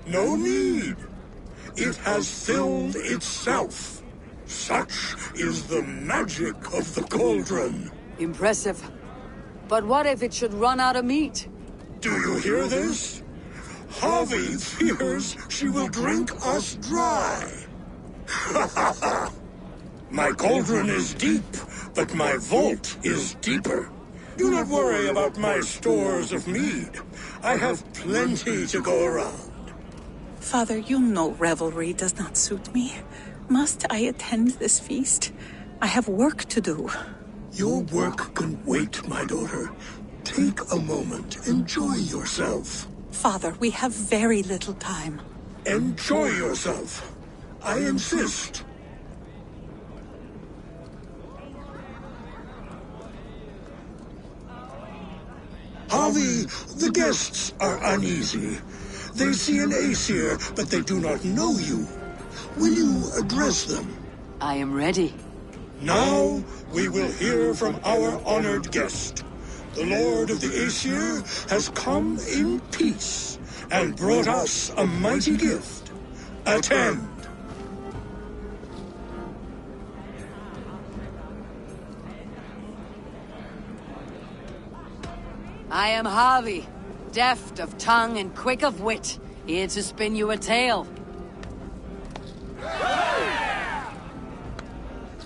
No need. It has filled itself. Such is the magic of the cauldron. Impressive. But what if it should run out of meat? Do you hear this? Harvey fears she will drink us dry. My cauldron is deep, but my vault is deeper. Do not worry about my stores of mead. I have plenty to go around. Father, you know revelry does not suit me. Must I attend this feast? I have work to do. Your work can wait, my daughter. Take a moment. Enjoy yourself. Father, we have very little time. Enjoy yourself. I insist. Harvey, the guests are uneasy. They see an Aesir, but they do not know you. Will you address them? I am ready. Now we will hear from our honored guest. The Lord of the Aesir has come in peace and brought us a mighty gift. Attend. I am Harvey, deft of tongue and quick of wit, here to spin you a tale.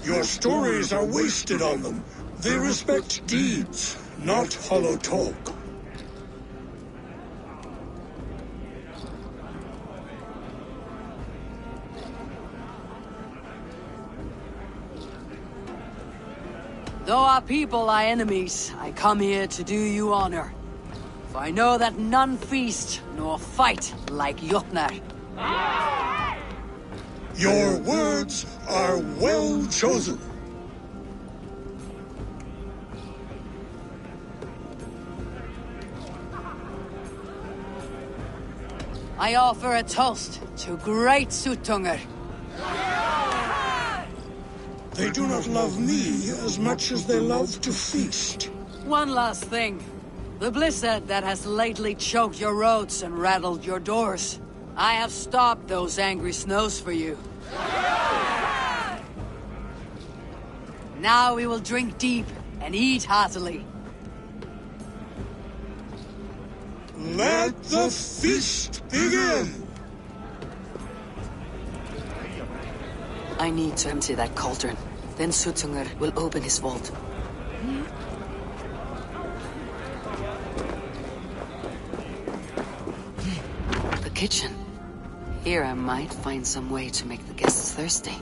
Your stories are wasted on them. They respect deeds, not hollow talk. Though our people are enemies, I come here to do you honor. For I know that none feast nor fight like Jotunheim. Your words are well chosen. I offer a toast to great Suttungr. They do not love me as much as they love to feast. One last thing. The blizzard that has lately choked your roads and rattled your doors. I have stopped those angry snows for you. Now we will drink deep and eat heartily. Let the feast begin! I need to empty that cauldron. Then Suttungr will open his vault. The kitchen. Here I might find some way to make the guests thirsty.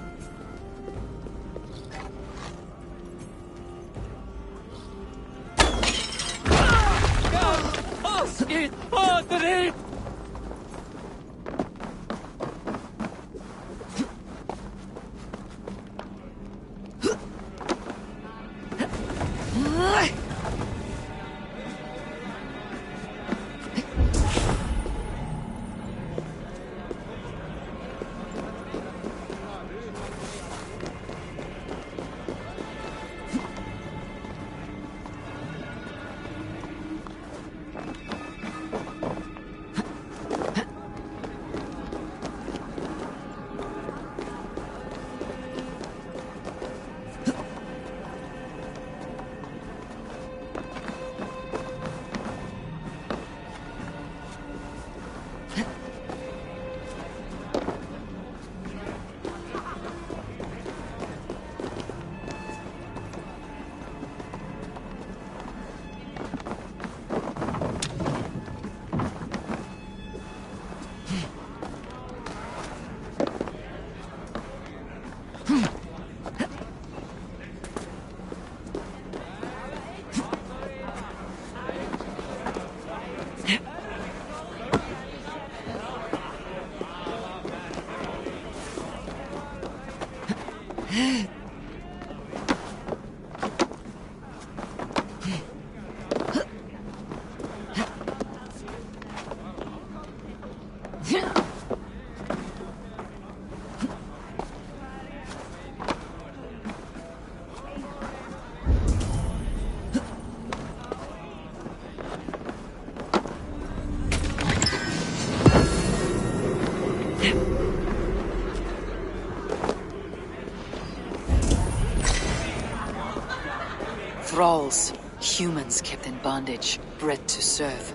Thralls, humans kept in bondage, bred to serve.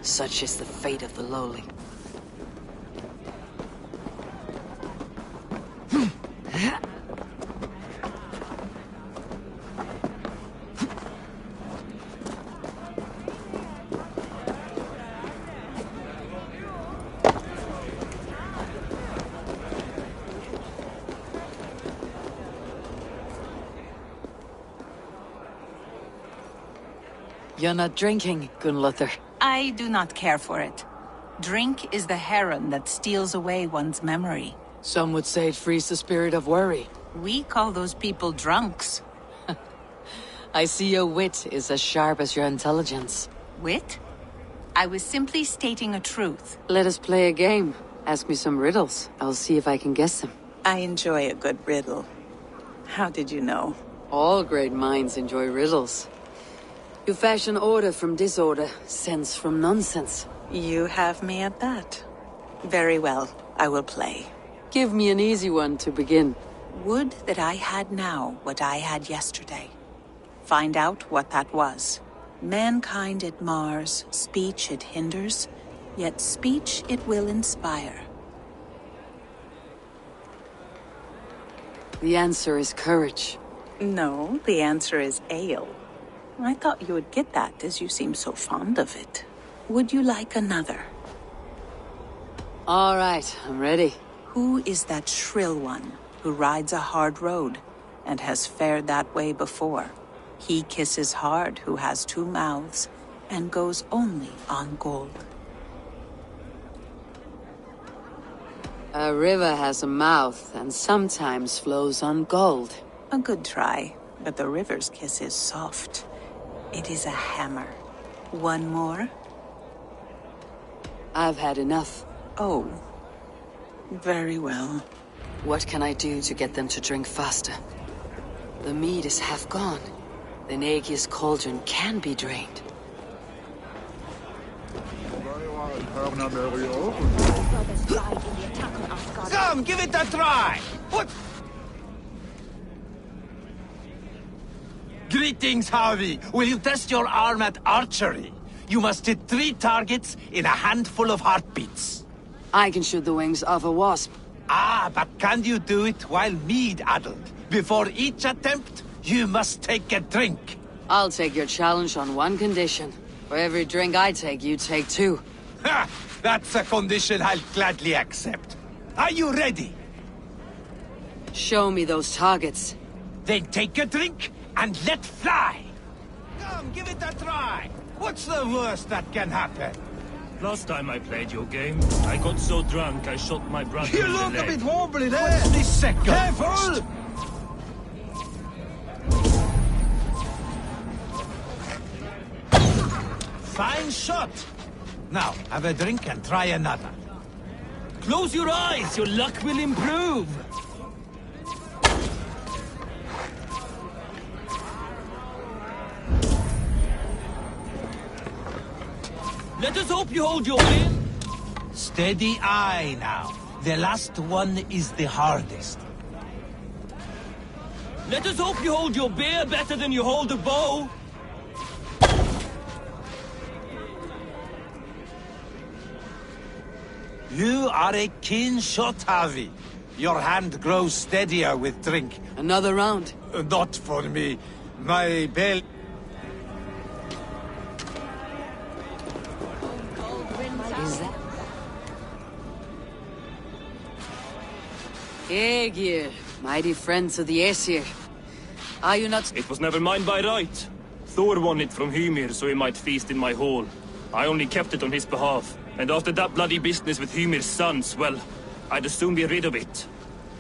Such is the fate of the lowly. You're not drinking, Gunnlothr. I do not care for it. Drink is the heron that steals away one's memory. Some would say it frees the spirit of worry. We call those people drunks. I see your wit is as sharp as your intelligence. Wit? I was simply stating a truth. Let us play a game. Ask me some riddles. I'll see if I can guess them. I enjoy a good riddle. How did you know? All great minds enjoy riddles. You fashion order from disorder, sense from nonsense. You have me at that. Very well, I will play. Give me an easy one to begin. Would that I had now what I had yesterday. Find out what that was. Mankind it mars, speech it hinders, yet speech it will inspire. The answer is courage. No, the answer is ale. I thought you would get that, as you seem so fond of it. Would you like another? All right, I'm ready. Who is that shrill one who rides a hard road and has fared that way before? He kisses hard who has two mouths, and goes only on gold. A river has a mouth and sometimes flows on gold. A good try, but the river's kiss is soft. It is a hammer. One more? I've had enough. Oh. Very well. What can I do to get them to drink faster? The mead is half gone. The Nagia's cauldron can be drained. Come, give it a try! What? Greetings, Harvey. Will you test your arm at archery? You must hit 3 targets in a handful of heartbeats. I can shoot the wings of a wasp. Ah, but can you do it while mead-addled? Before each attempt, you must take a drink. I'll take your challenge on one condition. For every drink I take, you take 2. Ha! That's a condition I'll gladly accept. Are you ready? Show me those targets. Then take a drink and let fly. Come, give it a try. What's the worst that can happen? Last time I played your game, I got so drunk I shot my brother You in the look a leg. bit wobbly there. What's this second? Careful! Fine shot. Now, have a drink and try another. Close your eyes, your luck will improve. Let us hope you hold your beer. Steady eye now. The last one is the hardest. Let us hope you hold your beer better than you hold a bow. You are a keen shot, Harvey. Your hand grows steadier with drink. Another round? Not for me. My bell... Is that... Eivor, mighty friends of the Aesir. Are you not... It was never mine by right. Thor won it from Hymir so he might feast in my hall. I only kept it on his behalf. And after that bloody business with Hymir's sons, well, I'd as soon be rid of it.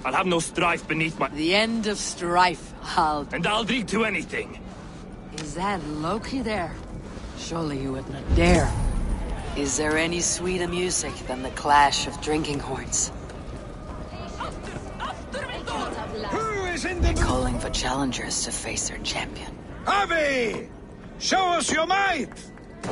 I'll have no strife beneath my... The end of strife, And I'll drink to anything. Is that Loki there? Surely you would not dare. Is there any sweeter music than the clash of drinking horns? Who is in the... Calling for challengers to face their champion. Harvey! Show us your might!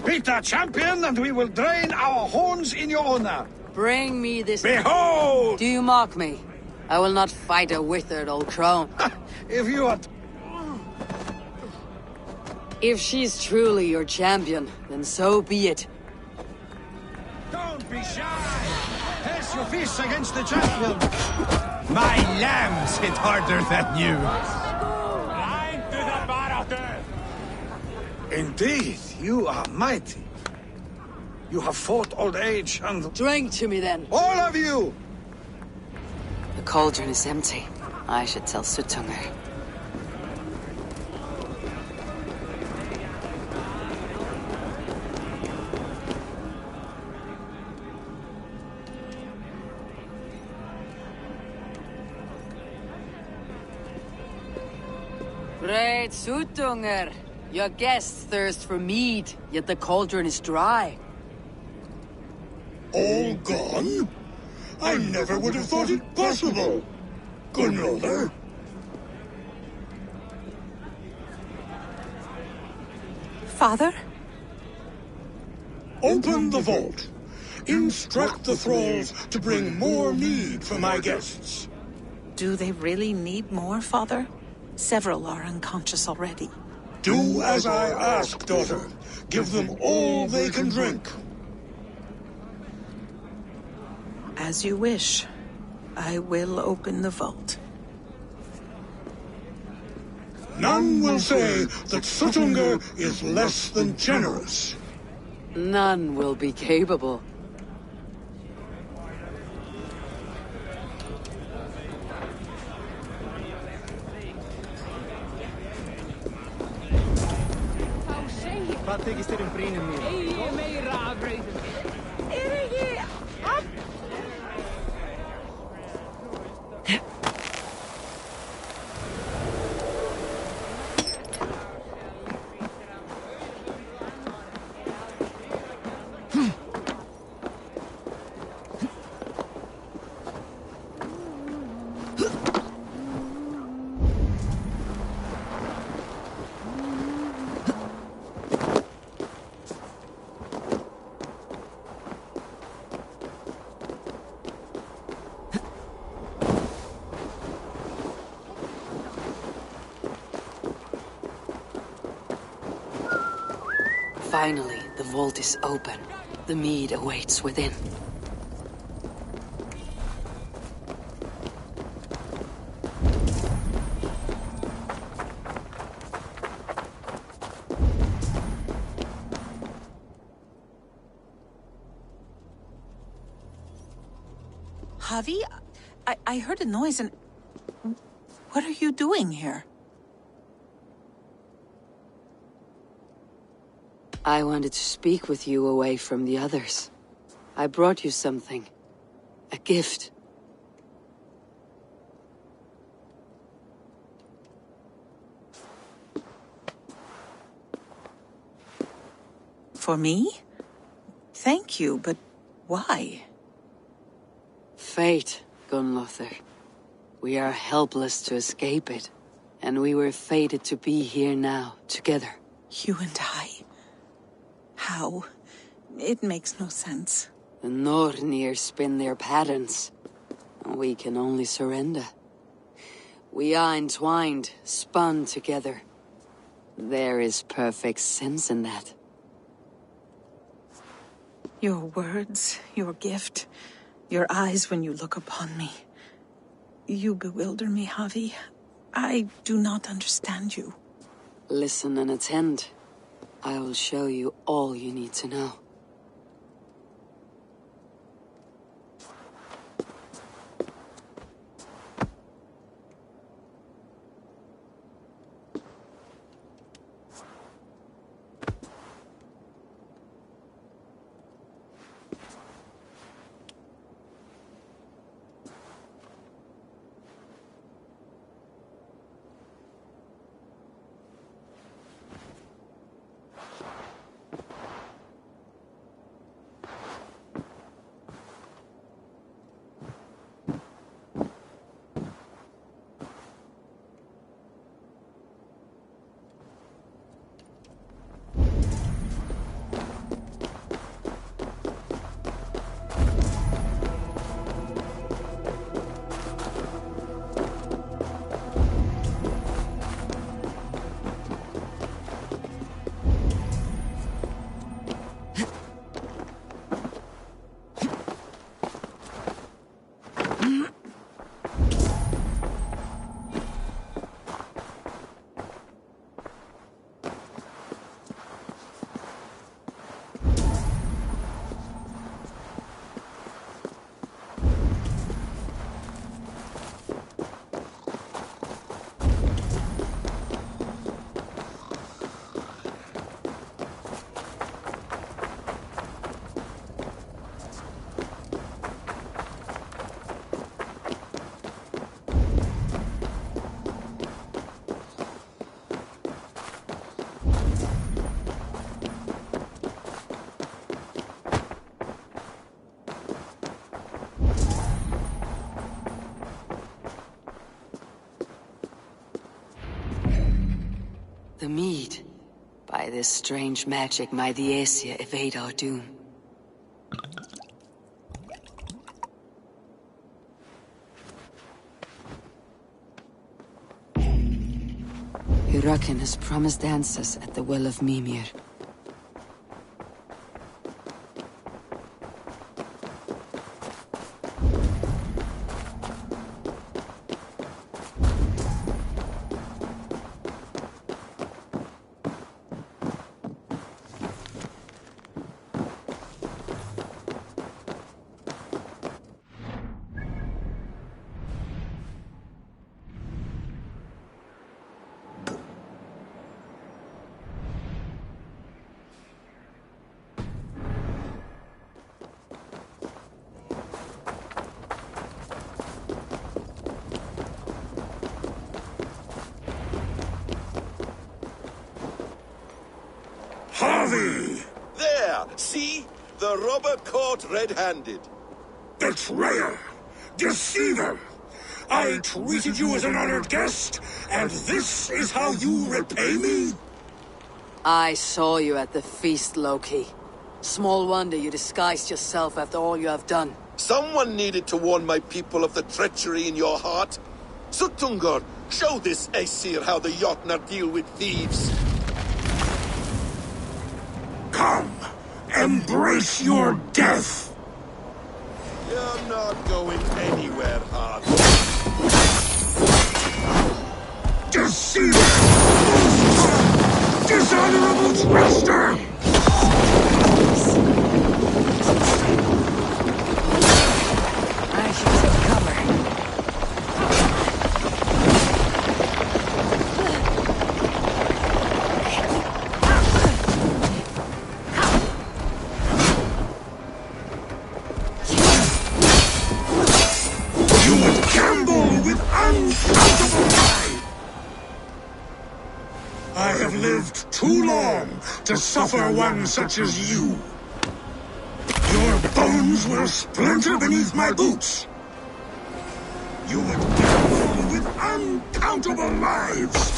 Beat our champion and we will drain our horns in your honor. Bring me this... Behold! Do you mock me? I will not fight a withered old crone. If you are... If she's truly your champion, then so be it. Don't be shy! Press your fists against the champion! My lambs hit harder than you. Indeed, you are mighty. You have fought old age and... Drink to me then. All of you! The cauldron is empty. I should tell Suttungr. Great Suttungr! Your guests thirst for mead, yet the cauldron is dry. All gone? I never would have thought it possible. Gunloder? Father? Open the vault. Instruct the thralls to bring more mead for my guests. Do they really need more, Father? Several are unconscious already. Do as I ask, daughter. Give them all they can drink. As you wish. I will open the vault. None will say that Suttungr is less than generous. None will be capable. Hvað þykist þér brýnum mín? Eigi meira af brauðum. Ekki af... Finally, the vault is open. The mead awaits within. Javi, I heard a noise and... What are you doing here? I wanted to speak with you away from the others. I brought you something. A gift. For me? Thank you, but why? Fate, Gunnlothr. We are helpless to escape it, and we were fated to be here now, together. You and I? How? It makes no sense. The Nornir spin their patterns, and we can only surrender. We are entwined, spun together. There is perfect sense in that. Your words, your gift, your eyes when you look upon me. You bewilder me, Javi. I do not understand you. Listen and attend. I will show you all you need to know. The mead. By this strange magic, my Diecia evade our doom. Hyrrokin has promised answers at the Well of Mimir. The robber caught red-handed. Betrayer! Deceiver! I treated you as an honored guest, and this is how you repay me? I saw you at the feast, Loki. Small wonder you disguised yourself after all you have done. Someone needed to warn my people of the treachery in your heart. Suttungr, show this Aesir how the Jotnar deal with thieves. Come, embrace your death! You're not going anywhere, Hart. Deceiver! Dishonorable trickster! I should take cover. You would gamble with uncountable pride! I have lived too long to suffer one such as you. Your bones will splinter beneath my boots. You would gamble with uncountable lives.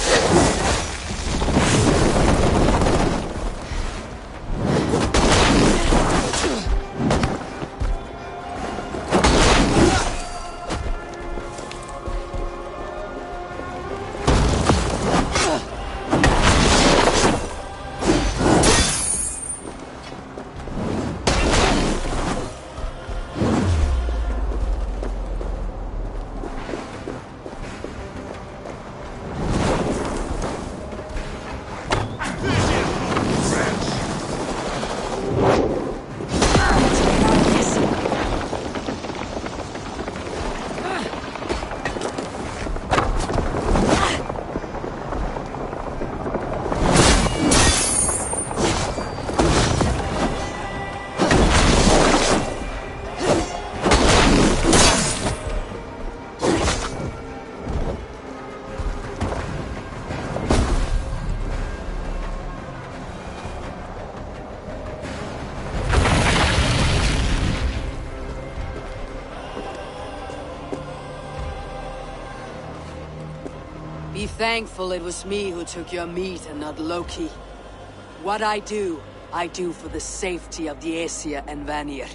Be thankful it was me who took your meat and not Loki. What I do for the safety of the Aesir and Vanir.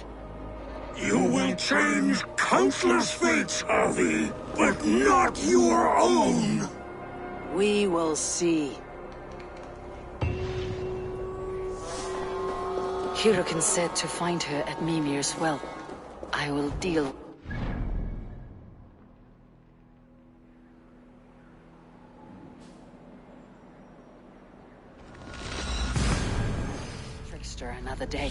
You will change countless fates, Harvey, but not your own. We will see. Hirukin said to find her at Mimir's well. I will deal. Trickster another day.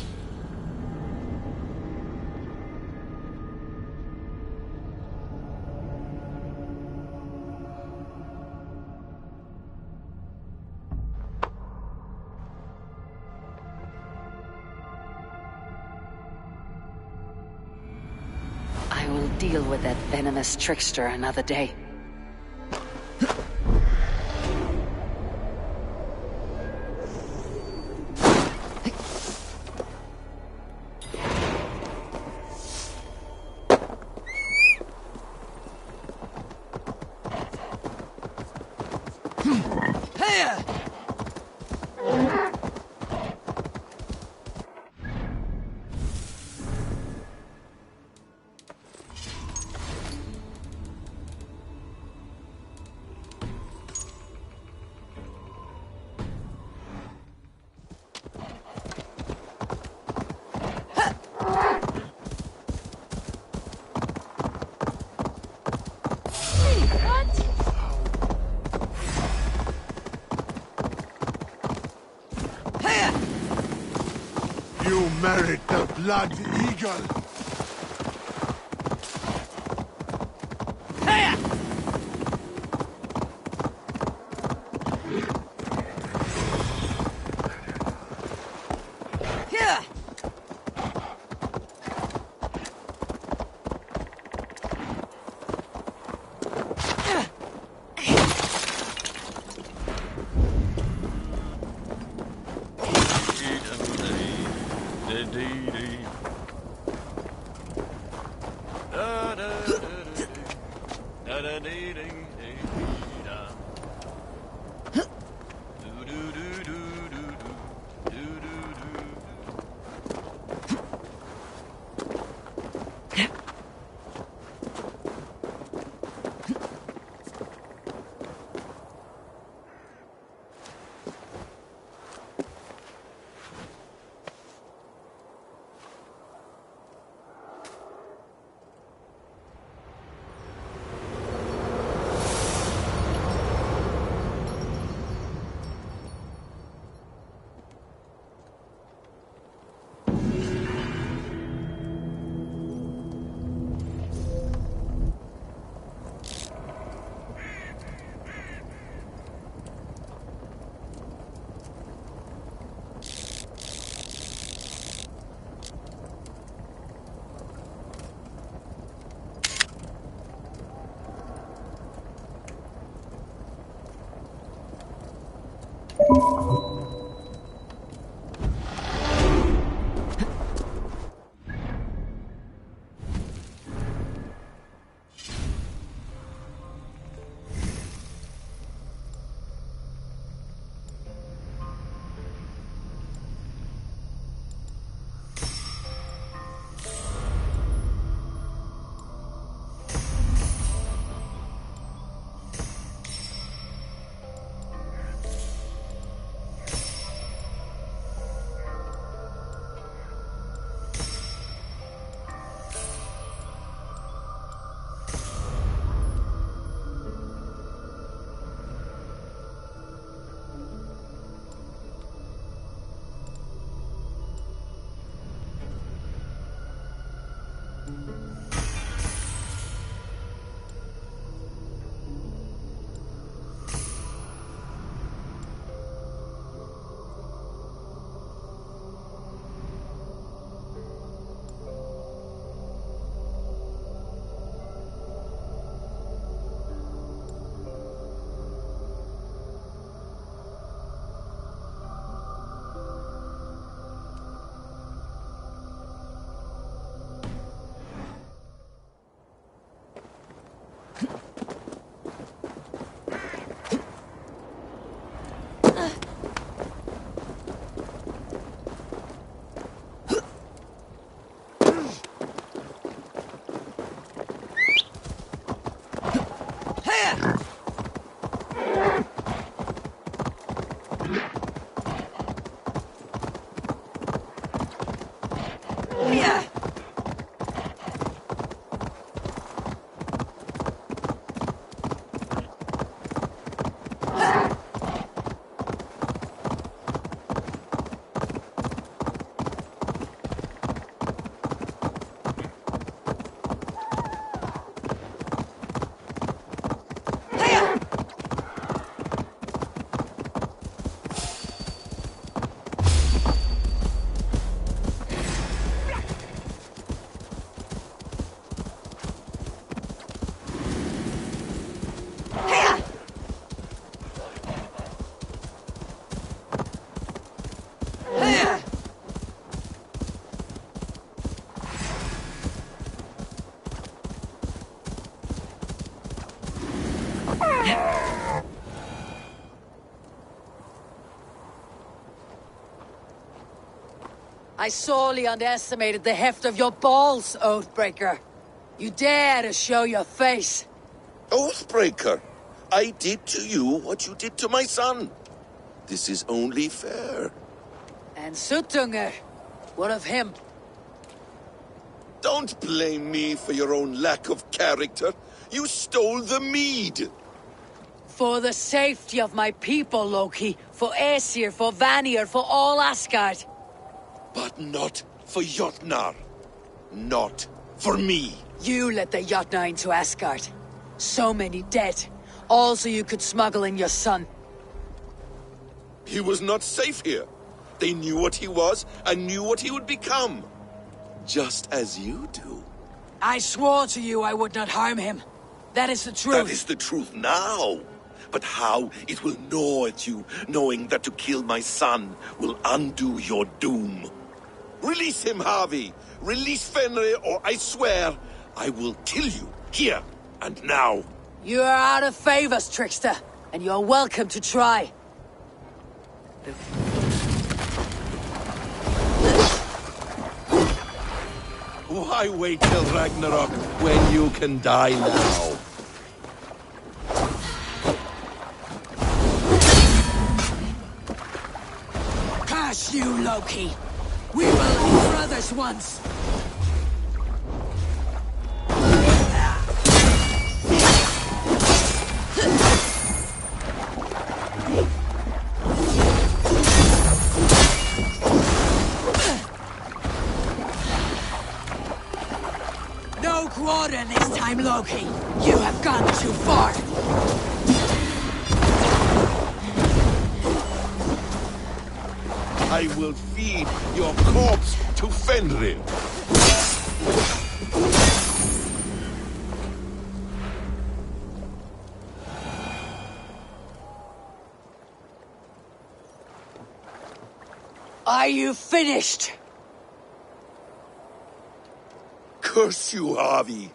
I will deal with that venomous trickster another day. You merit the blood eagle. Dee I sorely underestimated the heft of your balls, Oathbreaker. You dare to show your face. Oathbreaker, I did to you what you did to my son. This is only fair. And Suttungr, what of him? Don't blame me for your own lack of character. You stole the mead. For the safety of my people, Loki. For Aesir, for Vanir, for all Asgard. But not for Jotnar. Not for me. You let the Jotnar into Asgard. So many dead. All so you could smuggle in your son. He was not safe here. They knew what he was and knew what he would become. Just as you do. I swore to you I would not harm him. That is the truth. That is the truth now. But how it will gnaw at you, knowing that to kill my son will undo your doom. Release him, Harvey. Release Fenrir, or I swear I will kill you, here and now. You are out of favors, trickster, and you're welcome to try. Why wait till Ragnarok when you can die now? Loki. We were like brothers once. No quarter this time, Loki. You have gone too far. I will feed your corpse to Fenrir. Are you finished? Curse you, Harvey.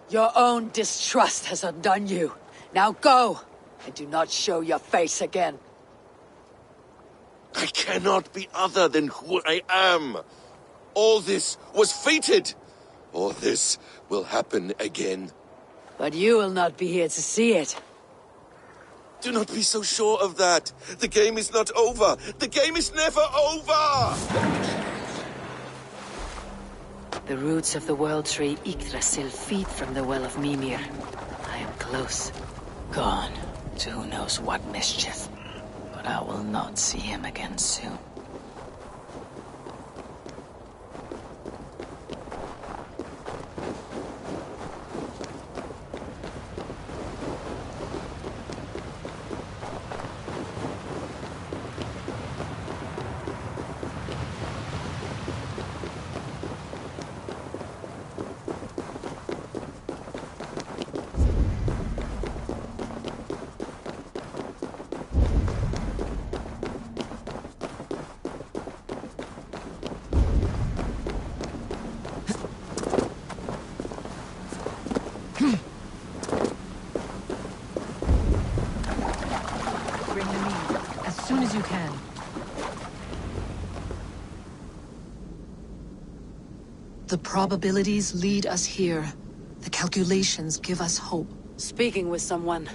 Your own distrust has undone you. Now go, and do not show your face again. I cannot be other than who I am. All this was fated. All this will happen again. But you will not be here to see it. Do not be so sure of that. The game is not over. The game is never over! The roots of the World Tree Yggdrasil feed from the Well of Mimir. I am close. Gone to who knows what mischief. But I will not see him again soon. The probabilities lead us here. The calculations give us hope. Speaking with someone.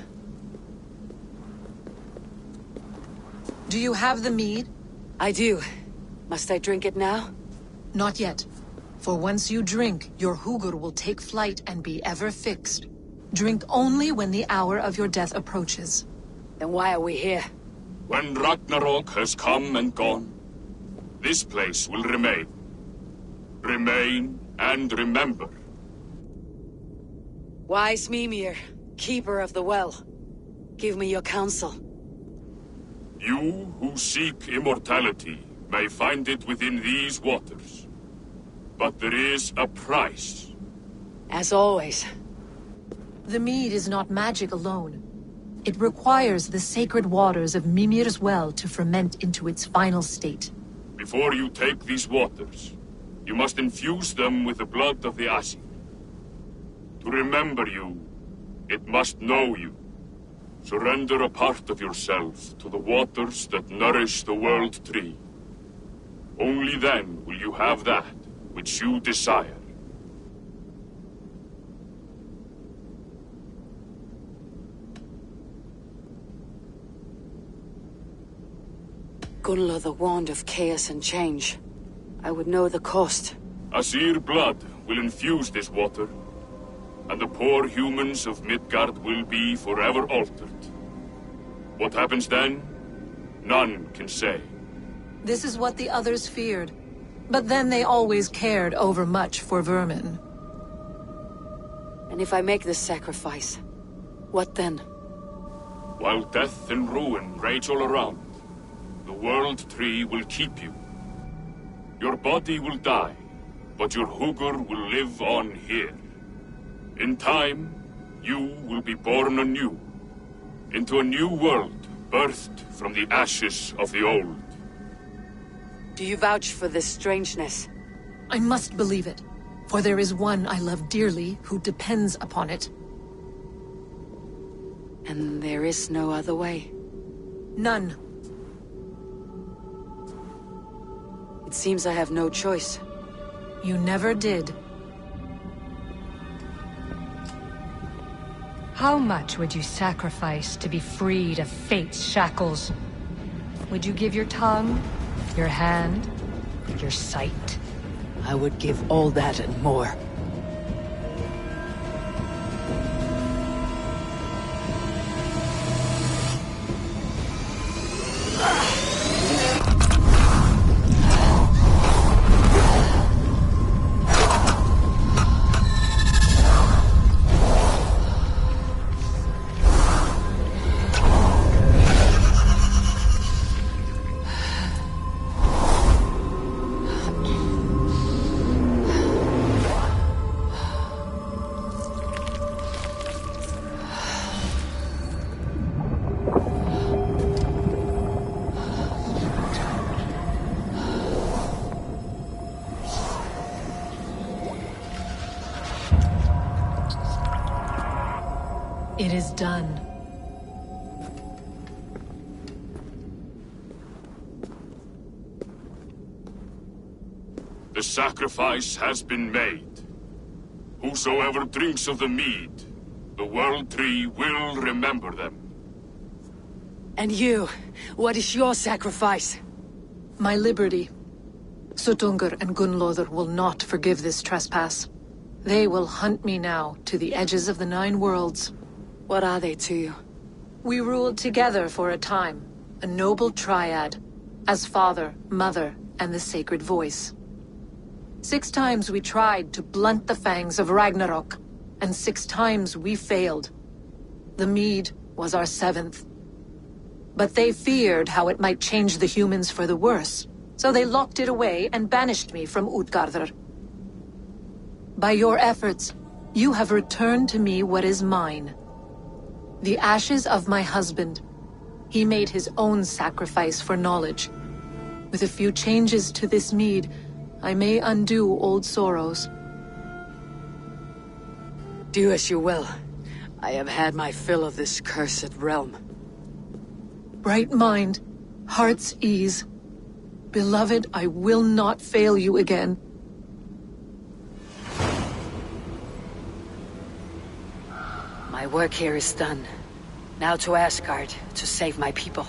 Do you have the mead? I do. Must I drink it now? Not yet. For once you drink, your Hugur will take flight and be ever fixed. Drink only when the hour of your death approaches. Then why are we here? When Ragnarok has come and gone, this place will remain. Remain and remember. Wise Mimir, keeper of the well, give me your counsel. You who seek immortality may find it within these waters. But there is a price. As always. The mead is not magic alone. It requires the sacred waters of Mimir's well to ferment into its final state. Before you take these waters, you must infuse them with the blood of the Aesir. To remember you, it must know you. Surrender a part of yourself to the waters that nourish the World Tree. Only then will you have that which you desire. Gunla, the wand of chaos and change. I would know the cost. Aesir blood will infuse this water, and the poor humans of Midgard will be forever altered. What happens then, none can say. This is what the others feared. But then they always cared overmuch for vermin. And if I make this sacrifice, what then? While death and ruin rage all around, the World Tree will keep you. Your body will die, but your Hugur will live on here. In time, you will be born anew, into a new world birthed from the ashes of the old. Do you vouch for this strangeness? I must believe it, for there is one I love dearly who depends upon it. And there is no other way? None. It seems I have no choice. You never did. How much would you sacrifice to be freed of fate's shackles? Would you give your tongue, your hand, Your sight? I would give all that and more. It is done. The sacrifice has been made. Whosoever drinks of the mead, the World Tree will remember them. And you, what is your sacrifice? My liberty. Suttungr and Gunnlóðr will not forgive this trespass. They will hunt me now to the edges of the 9 worlds. What are they to you? We ruled together for a time, a noble triad, as father, mother, and the sacred voice. 6 times we tried to blunt the fangs of Ragnarok, and 6 times we failed. The mead was our 7th. But they feared how it might change the humans for the worse, so they locked it away and banished me from Utgardr. By your efforts, you have returned to me what is mine. The ashes of my husband. He made his own sacrifice for knowledge. With a few changes to this mead, I may undo old sorrows. Do as you will. I have had my fill of this cursed realm. Bright mind, heart's ease. Beloved, I will not fail you again. My work here is done. Now to Asgard, to save my people.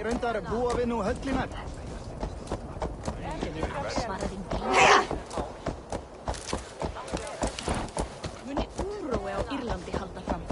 reyndar búa við nú höllina. Muni Úrrói á Írlandi halda fram?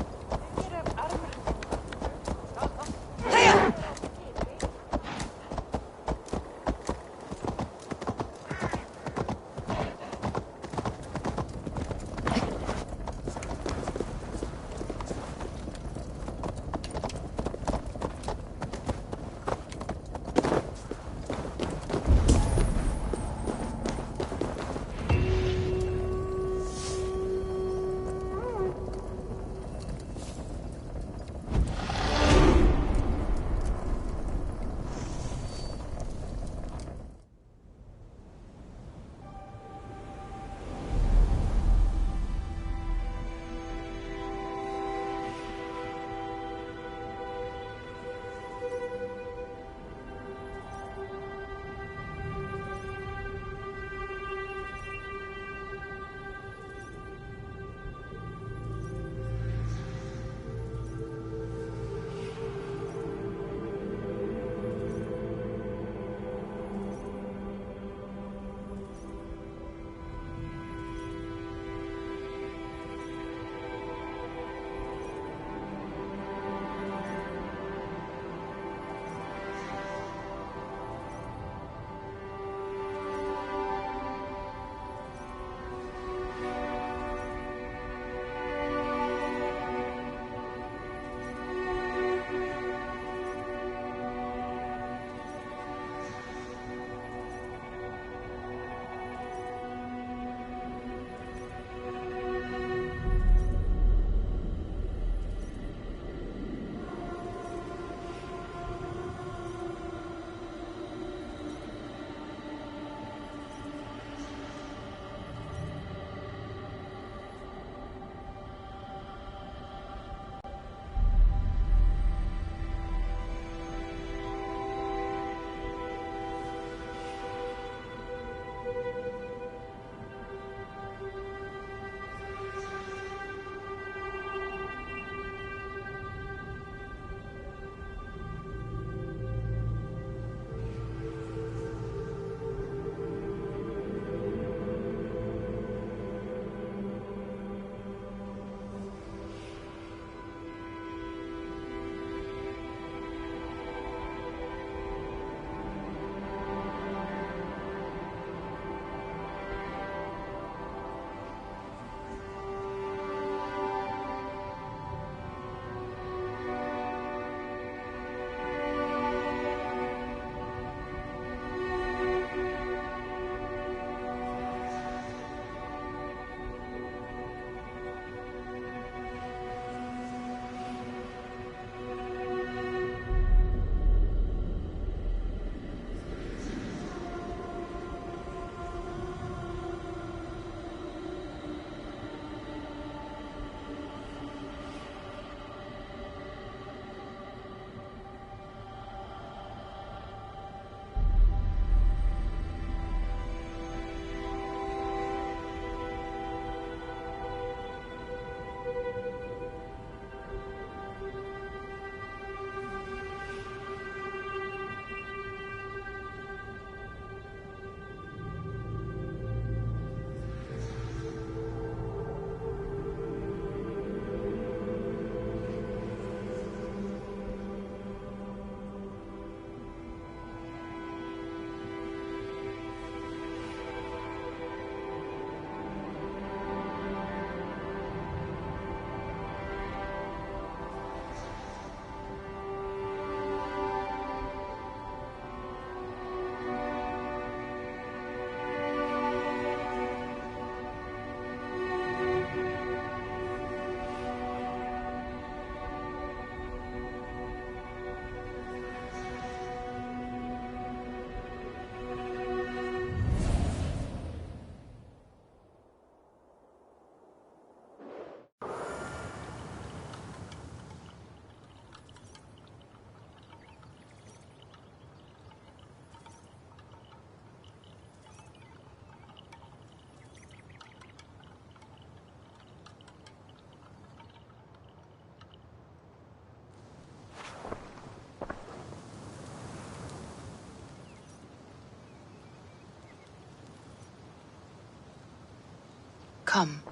Come,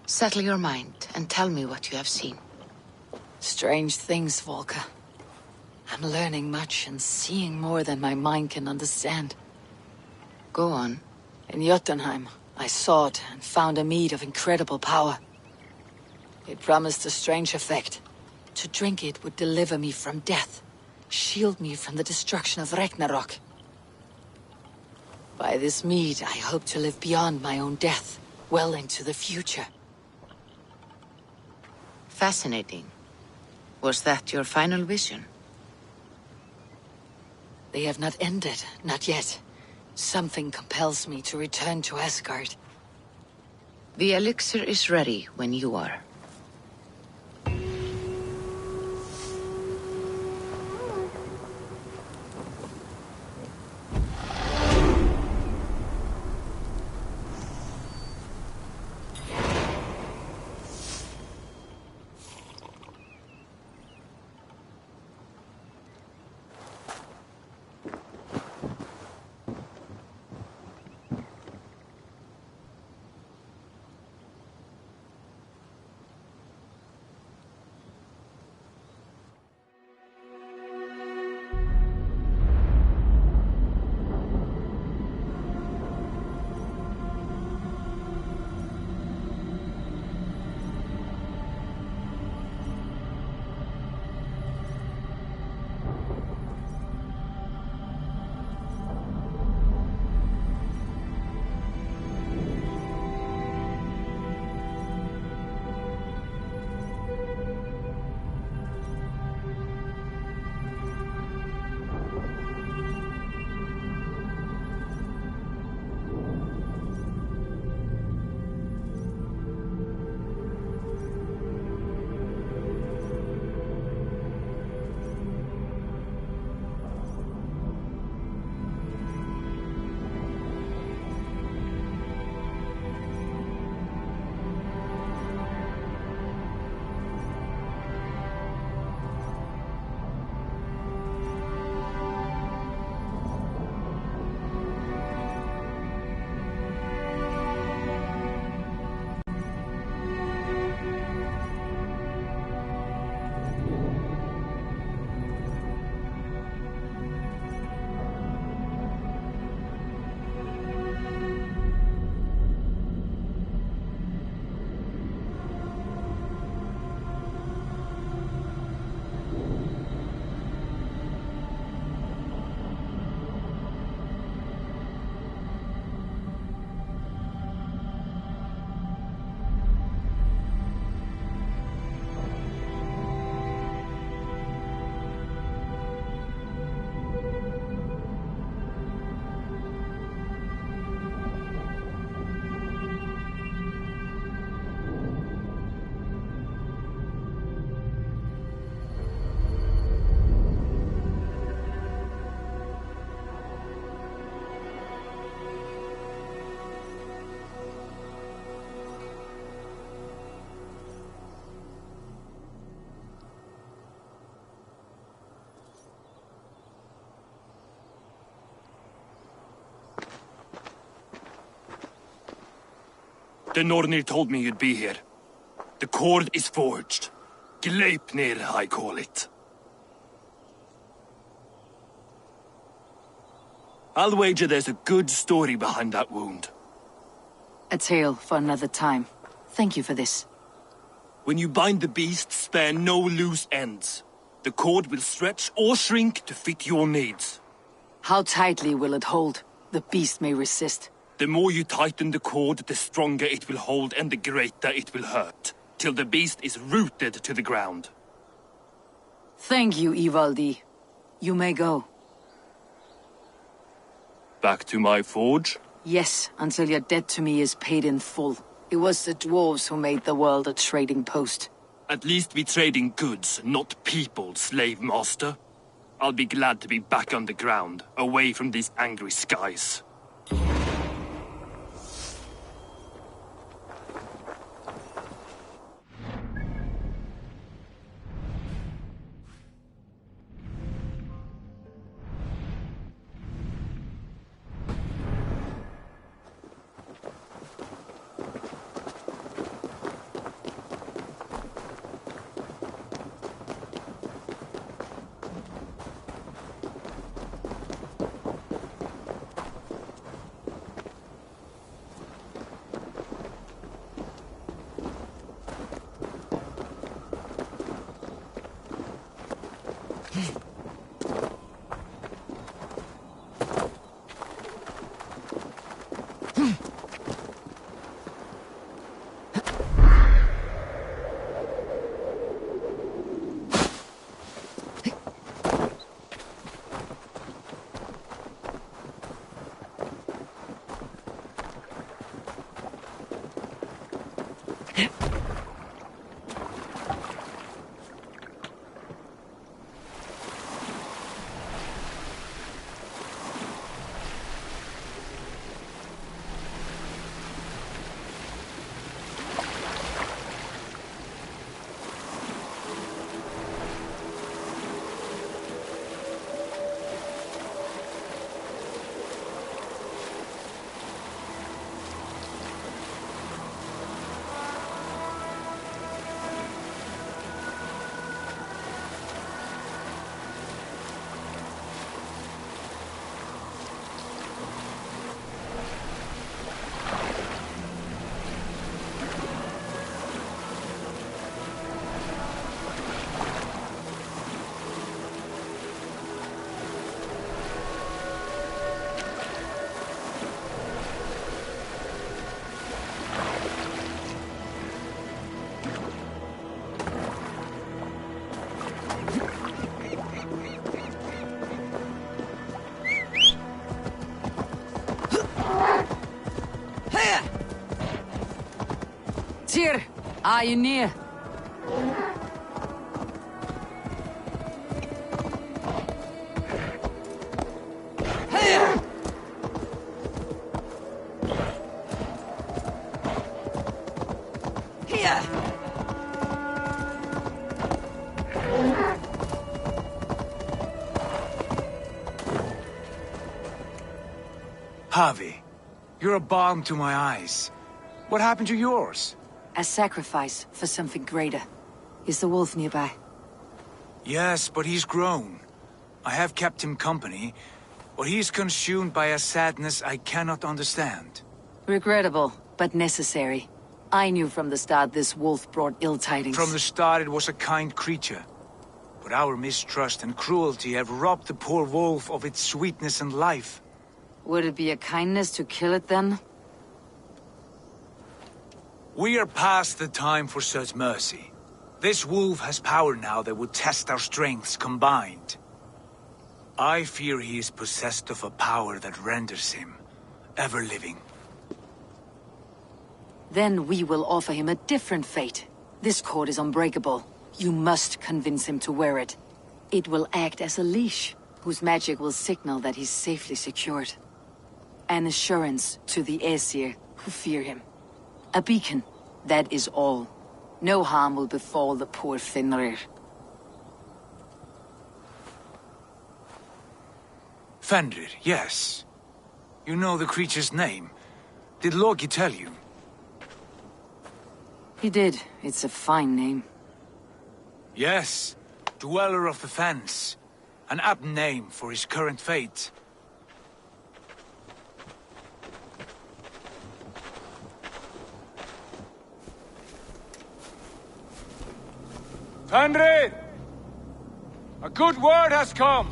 settle your mind and tell me what you have seen. Strange things, Volker. I'm learning much and seeing more than my mind can understand. Go on. In Jotunheim, I sought and found a mead of incredible power. It promised a strange effect. To drink it would deliver me from death, shield me from the destruction of Ragnarok. By this mead, I hope to live beyond my own death, well into the future. Fascinating. Was that your final vision? They have not ended, not yet. Something compels me to return to Asgard. The elixir is ready when you are. The Nornir told me you'd be here. The cord is forged. Gleipnir, I call it. I'll wager there's a good story behind that wound. A tale for another time. Thank you for this. When you bind the beast, spare no loose ends. The cord will stretch or shrink to fit your needs. How tightly will it hold? The beast may resist. The more you tighten the cord, the stronger it will hold and the greater it will hurt, till the beast is rooted to the ground. Thank you, Ivaldi. You may go. Back to my forge? Yes, until your debt to me is paid in full. It was the dwarves who made the world a trading post. At least we trade in goods, not people, slave master. I'll be glad to be back on the ground, away from these angry skies. Tyr, are you near? Harvey, you're a balm to my eyes. What happened to yours? A sacrifice for something greater. Is the wolf nearby? Yes, but he's grown. I have kept him company, but he's consumed by a sadness I cannot understand. Regrettable, but necessary. I knew from the start this wolf brought ill tidings. From the start it was a kind creature. But our mistrust and cruelty have robbed the poor wolf of its sweetness and life. Would it be a kindness to kill it then? We are past the time for such mercy. This wolf has power now that would test our strengths combined. I fear he is possessed of a power that renders him ever-living. Then we will offer him a different fate. This cord is unbreakable. You must convince him to wear it. It will act as a leash, whose magic will signal that he's safely secured. An assurance to the Aesir who fear him. A beacon, that is all. No harm will befall the poor Fenrir. Fenrir, yes. You know the creature's name. Did Loki tell you? He did. It's a fine name. Yes. Dweller of the Fens. An apt name for his current fate. Fenrir! A good word has come!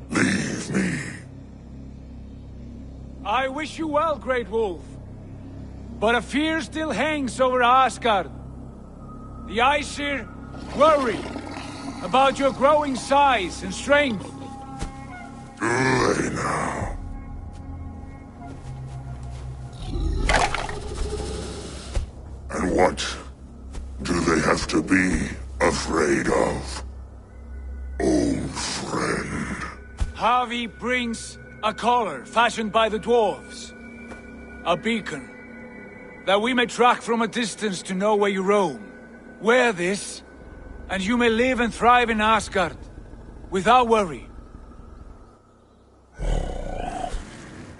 Leave me. I wish you well, Great Wolf. But a fear still hangs over Asgard. The Aesir worry about your growing size and strength. Do they now? And what do they have to be afraid of, old friend? Harvey brings a collar fashioned by the dwarves. A beacon, that we may track from a distance to know where you roam. Wear this, and you may live and thrive in Asgard, without worry.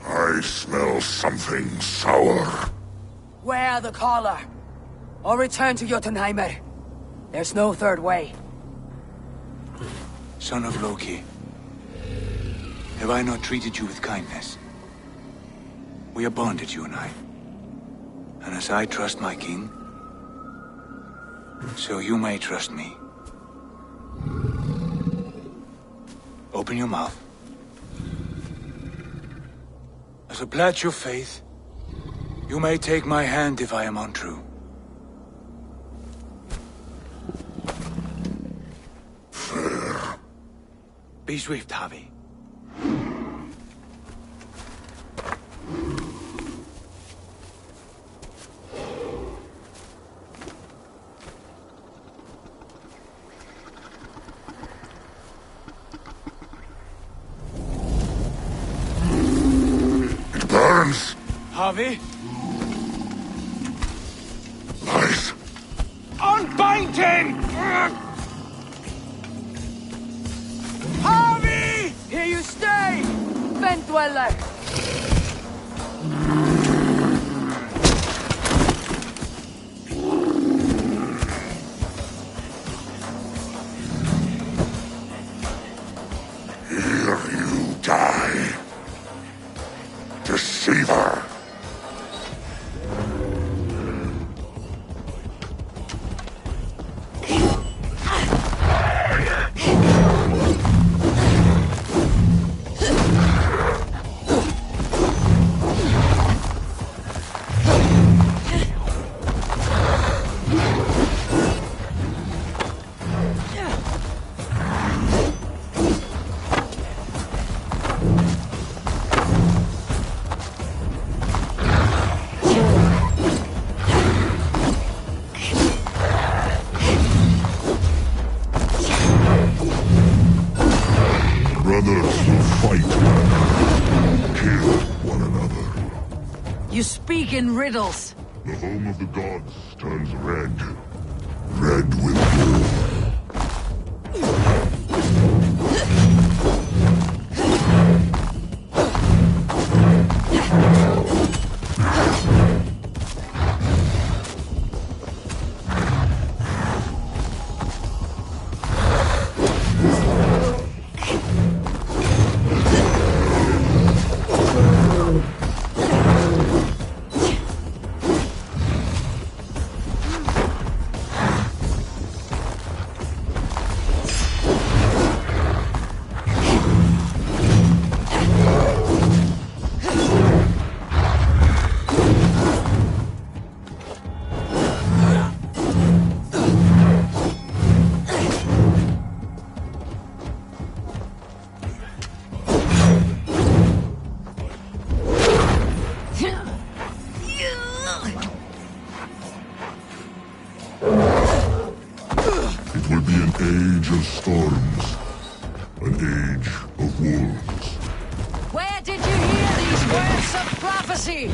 I smell something sour. Wear the collar, or return to Jotunheim. There's no third way. Son of Loki, have I not treated you with kindness? We are bonded, you and I. And as I trust my king, so you may trust me. Open your mouth. As a pledge of faith, you may take my hand if I am untrue. Fair. Be swift, Harvey. Harvey? Lies. Unbind him! Harvey! Here you stay, Fen Dweller! Here you die. Deceiver. In riddles. The home of the gods turns red. Red with war. age of storms. An age of wolves. Where did you hear these words of prophecy?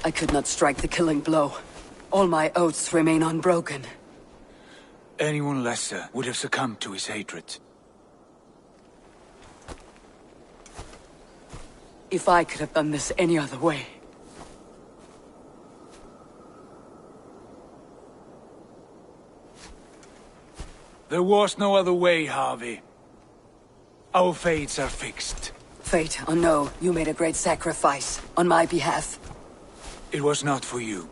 I could not strike the killing blow. All my oaths remain unbroken. Anyone lesser would have succumbed to his hatred. If I could have done this any other way. There was no other way, Harvey. Our fates are fixed. Fate or no, you made a great sacrifice on my behalf. It was not for you.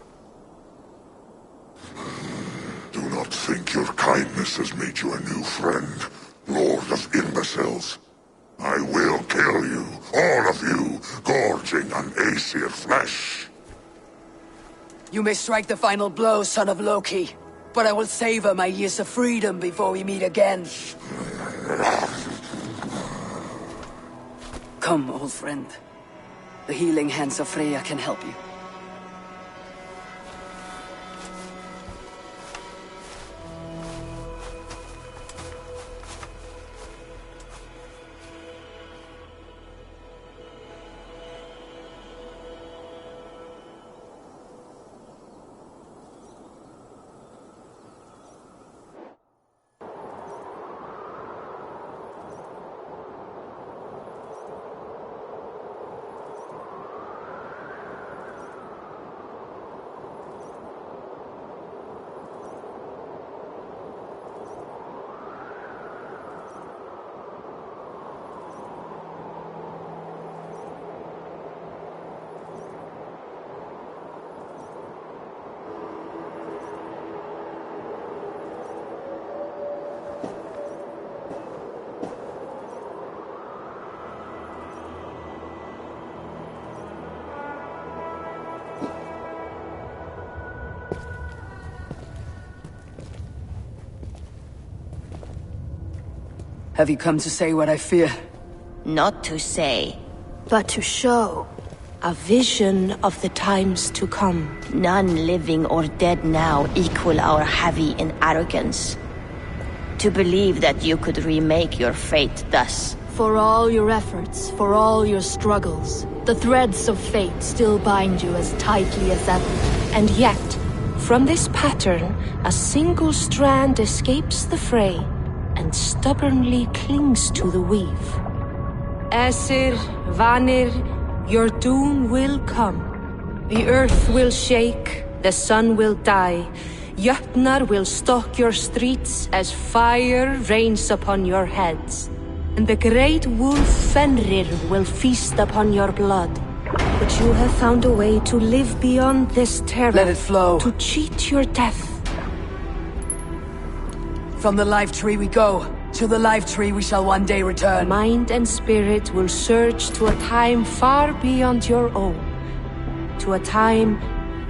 Do not think your kindness has made you a new friend, Lord of Imbeciles. I will kill you, all of you, gorging on Aesir flesh. You may strike the final blow, son of Loki, but I will savor my years of freedom before we meet again. Come, old friend. The healing hands of Freya can help you. Have you come to say what I fear? Not to say, but to show. A vision of the times to come. None living or dead now equal our heavy in arrogance. To believe that you could remake your fate thus. For all your efforts, for all your struggles, the threads of fate still bind you as tightly as ever. And yet, from this pattern, a single strand escapes the fray and stubbornly clings to the weave. Aesir, Vanir, your doom will come. The earth will shake, the sun will die. Jötnar will stalk your streets as fire rains upon your heads. And the great wolf Fenrir will feast upon your blood. But you have found a way to live beyond this terror. Let it flow. To cheat your death. From the life tree we go. To the life tree we shall one day return. Mind and spirit will surge to a time far beyond your own. To a time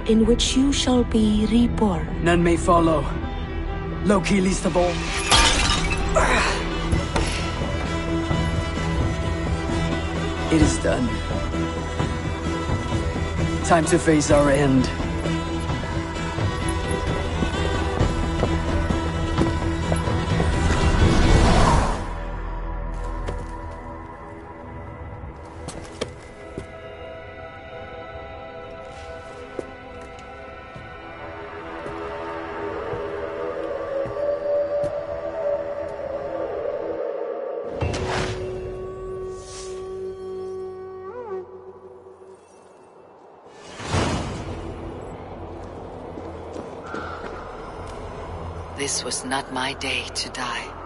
in which you shall be reborn. None may follow. Loki least of all. It is done. Time to face our end. This was not my day to die.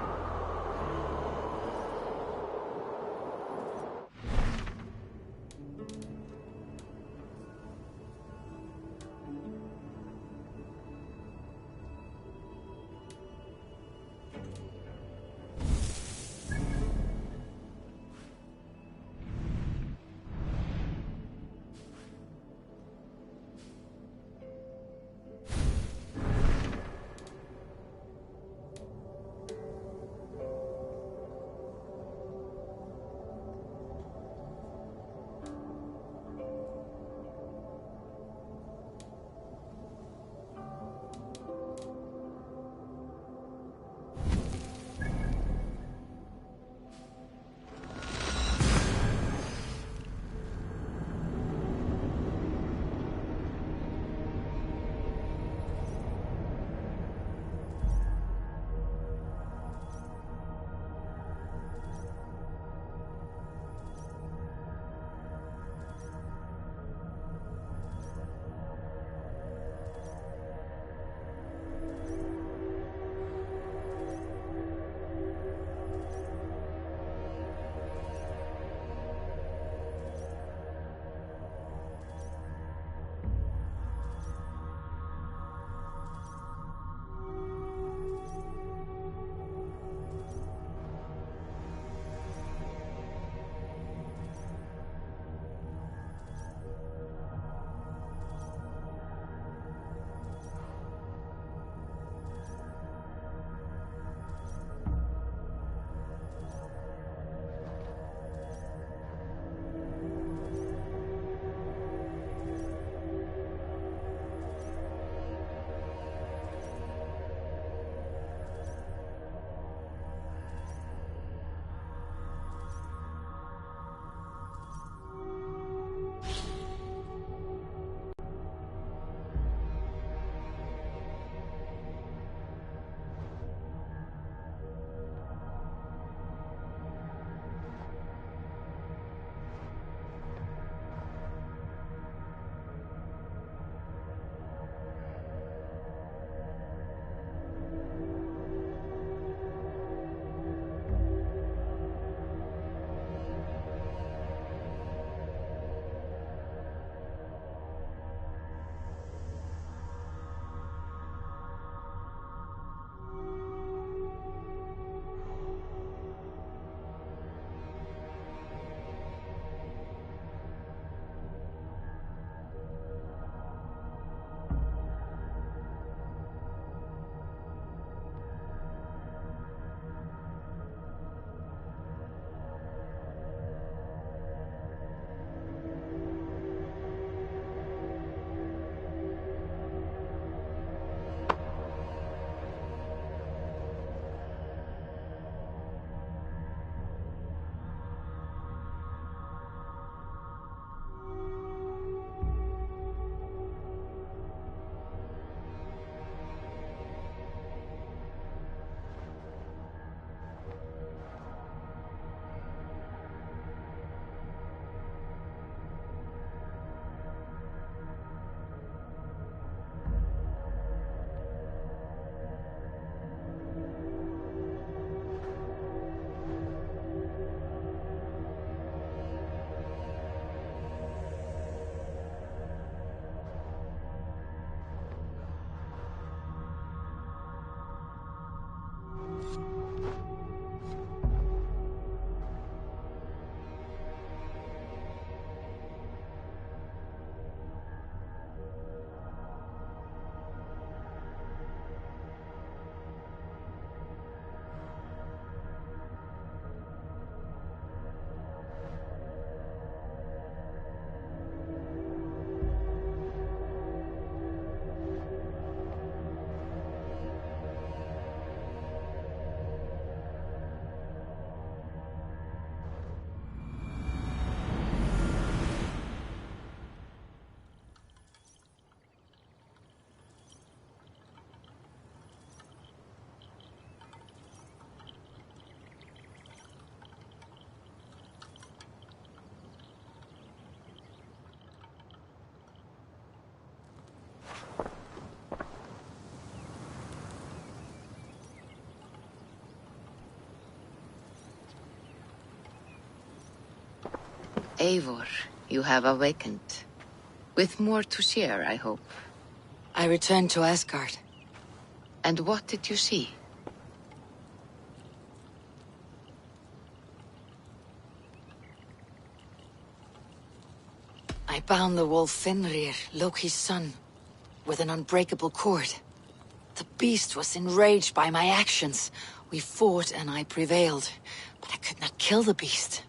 Eivor, you have awakened. With more to share, I hope. I returned to Asgard. And what did you see? I bound the wolf Fenrir, Loki's son, with an unbreakable cord. The beast was enraged by my actions. We fought and I prevailed, but I could not kill the beast.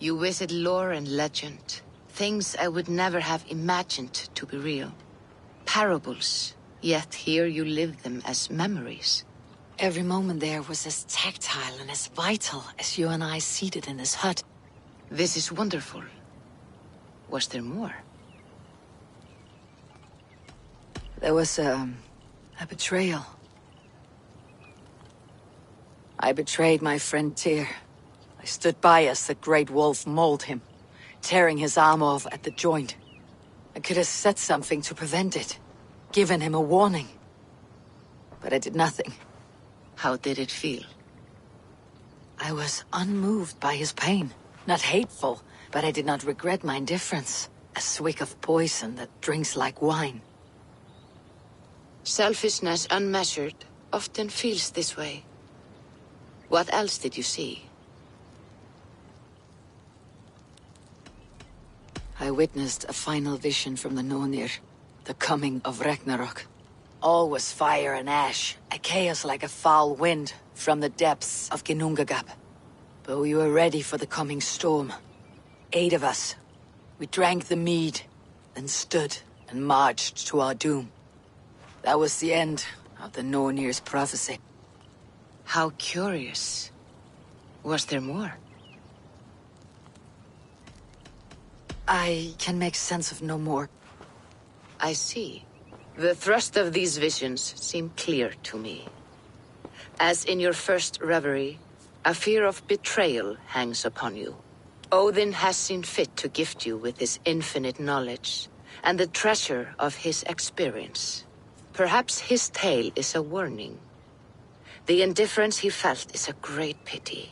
You visit lore and legend. Things I would never have imagined to be real. Parables, yet here you live them as memories. Every moment there was as tactile and as vital as you and I seated in this hut. This is wonderful. Was there more? There was a betrayal. I betrayed my friend Tyr. I stood by as the great wolf mauled him, tearing his arm off at the joint. I could have said something to prevent it, given him a warning. But I did nothing. How did it feel? I was unmoved by his pain. Not hateful, but I did not regret my indifference. A swig of poison that drinks like wine. Selfishness unmeasured often feels this way. What else did you see? I witnessed a final vision from the Nornir, the coming of Ragnarok. All was fire and ash, a chaos like a foul wind from the depths of Ginnungagap. But we were ready for the coming storm. 8 of us. We drank the mead, then stood and marched to our doom. That was the end of the Nornir's prophecy. How curious. Was there more? I can make sense of no more. I see. The thrust of these visions seem clear to me. As in your first reverie, a fear of betrayal hangs upon you. Odin has seen fit to gift you with his infinite knowledge, and the treasure of his experience. Perhaps his tale is a warning. The indifference he felt is a great pity.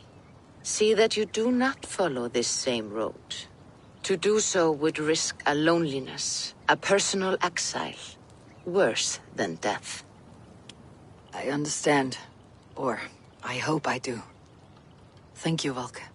See that you do not follow this same road. To do so would risk a loneliness, a personal exile, worse than death. I understand. Or, I hope I do. Thank you, Valka.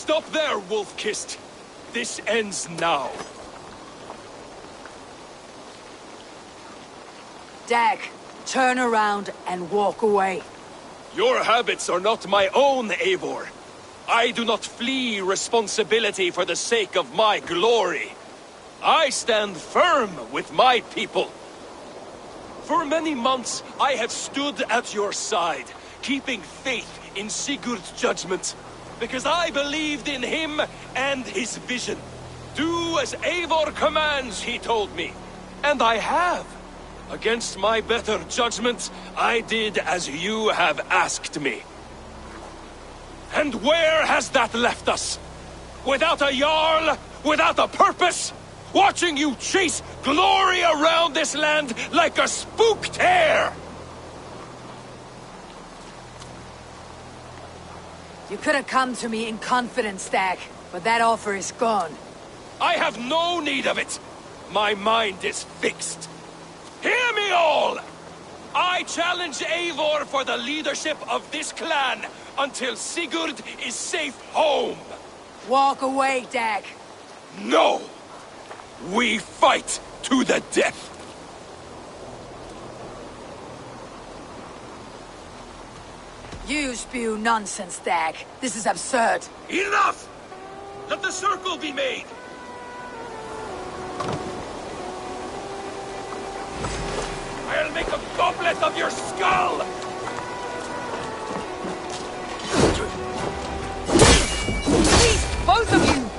Stop there, wolf-kissed! This ends now. Dag, turn around and walk away. Your habits are not my own, Eivor. I do not flee responsibility for the sake of my glory. I stand firm with my people. For many months, I have stood at your side, keeping faith in Sigurd's judgment, because I believed in him and his vision. Do as Eivor commands, he told me. And I have. Against my better judgment, I did as you have asked me. And where has that left us? Without a Jarl? Without a purpose? Watching you chase glory around this land like a spooked hare! You could have come to me in confidence, Dag, but that offer is gone. I have no need of it! My mind is fixed. Hear me all! I challenge Eivor for the leadership of this clan until Sigurd is safe home! Walk away, Dag. No! We fight to the death! You spew nonsense, Dag. This is absurd. Enough! Let the circle be made! I'll make a goblet of your skull! Please, both of you!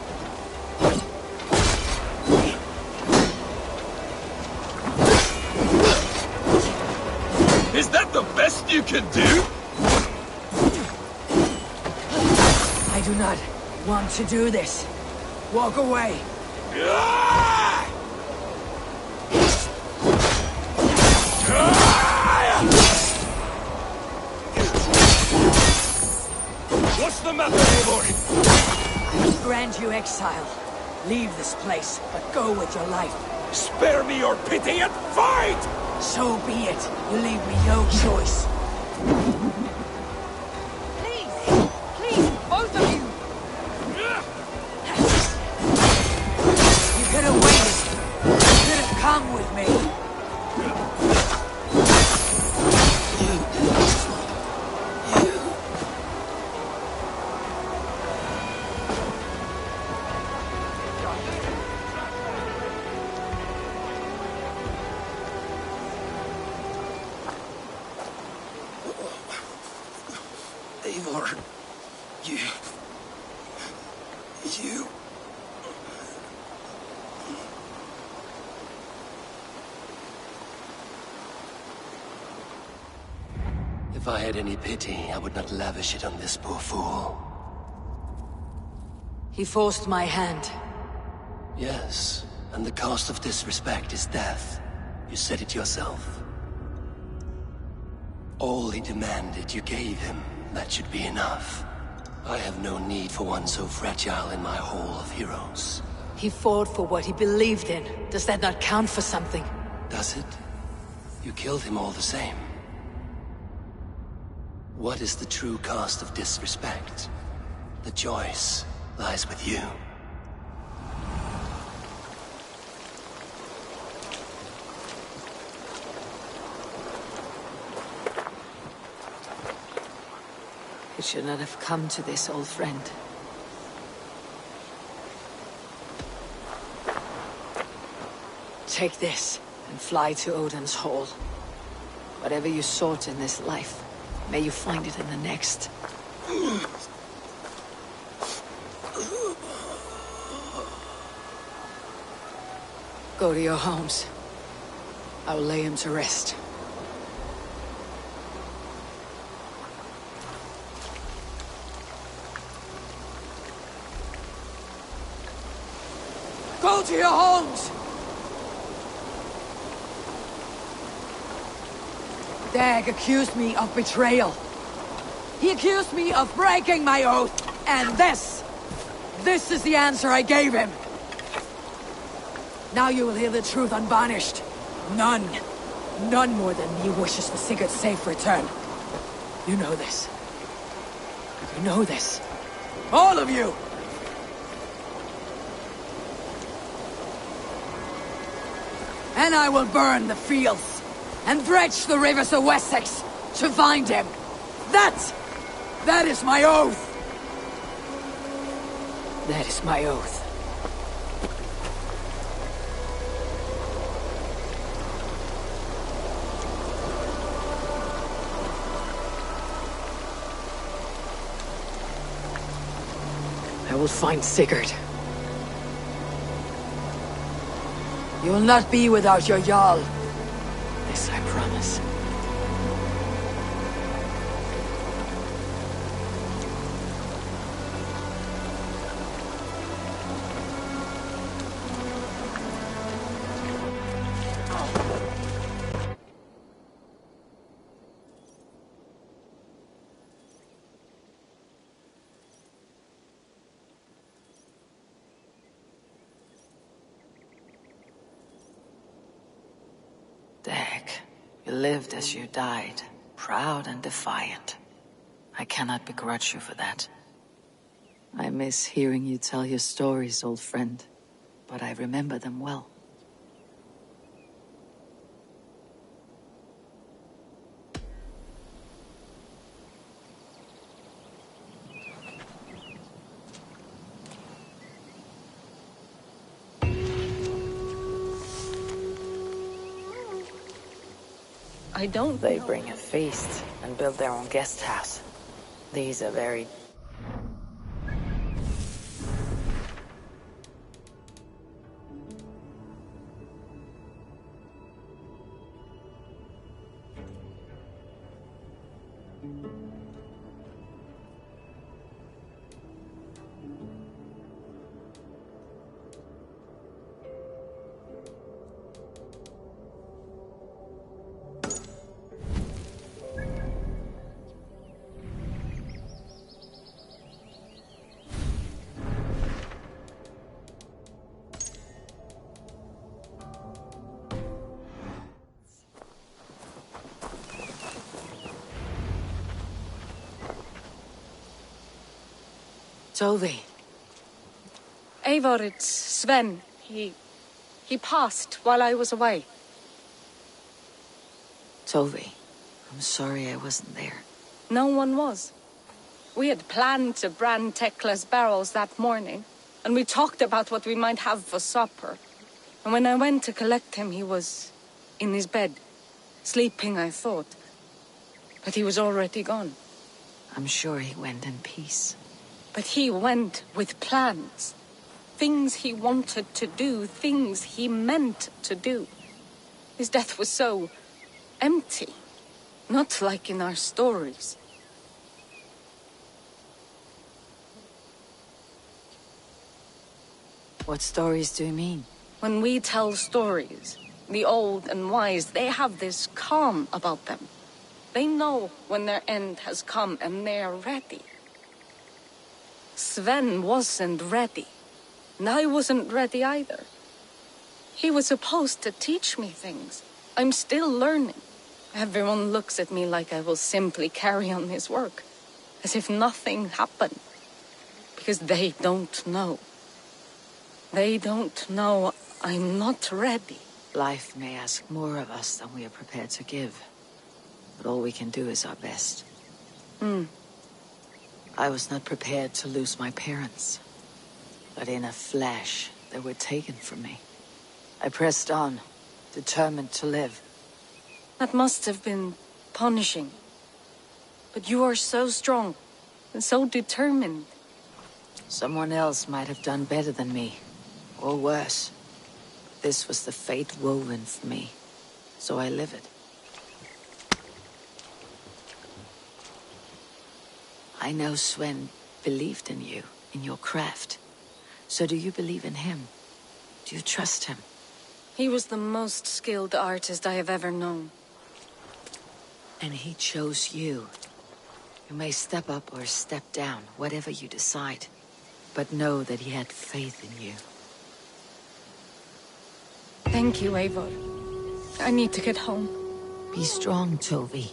Is that the best you can do? I do not want to do this. Walk away. What's the matter, Eivor? I will grant you exile. Leave this place, but go with your life. Spare me your pity and fight! So be it. You leave me no choice. Please, both of you! You could have waited. You could have come with me. Eivor, you... If I had any pity, I would not lavish it on this poor fool. He forced my hand. Yes, and the cost of disrespect is death. You said it yourself. All he demanded, you gave him. That should be enough. I have no need for one so fragile in my hall of heroes. He fought for what he believed in. Does that not count for something? Does it? You killed him all the same. What is the true cost of disrespect? The choice lies with you. It should not have come to this, old friend. Take this, and fly to Odin's Hall. Whatever you sought in this life, may you find it in the next. Go to your homes. I will lay him to rest. Go to your homes! Dag accused me of betrayal. He accused me of breaking my oath, and this is the answer I gave him. Now you will hear the truth unvarnished. None more than me wishes for Sigurd's safe return. You know this. You know this. All of you! and I will burn the fields, and dredge the rivers of Wessex to find him. That is my oath! That is my oath. I will find Sigurd. You'll not be without your Jarl. This I promise. You lived as you died, proud and defiant. I cannot begrudge you for that. I miss hearing you tell your stories, old friend, but I remember them well. I don't. They bring a feast and build their own guest house. These are very... Tovi. Eivor, it's Sven. He passed while I was away. Tovi, I'm sorry I wasn't there. No one was. We had planned to brand Tekla's barrels that morning, and we talked about what we might have for supper. And when I went to collect him, he was in his bed, sleeping, I thought. But he was already gone. I'm sure he went in peace. But he went with plans. Things he wanted to do, things he meant to do. His death was so empty. Not like in our stories. What stories do you mean? When we tell stories, the old and wise, they have this calm about them. They know when their end has come and they are ready. Sven wasn't ready, and I wasn't ready either. He was supposed to teach me things. I'm still learning. Everyone looks at me like I will simply carry on his work, as if nothing happened, because they don't know. They don't know I'm not ready. Life may ask more of us than we are prepared to give, but all we can do is our best. I was not prepared to lose my parents, but in a flash, they were taken from me. I pressed on, determined to live. That must have been punishing. But you are so strong, and so determined. Someone else might have done better than me, or worse. This was the fate woven for me, so I live it. I know Sven believed in you, in your craft. So do you believe in him? Do you trust him? He was the most skilled artist I have ever known. And he chose you. You may step up or step down, whatever you decide. But know that he had faith in you. Thank you, Eivor. I need to get home. Be strong, Tovi.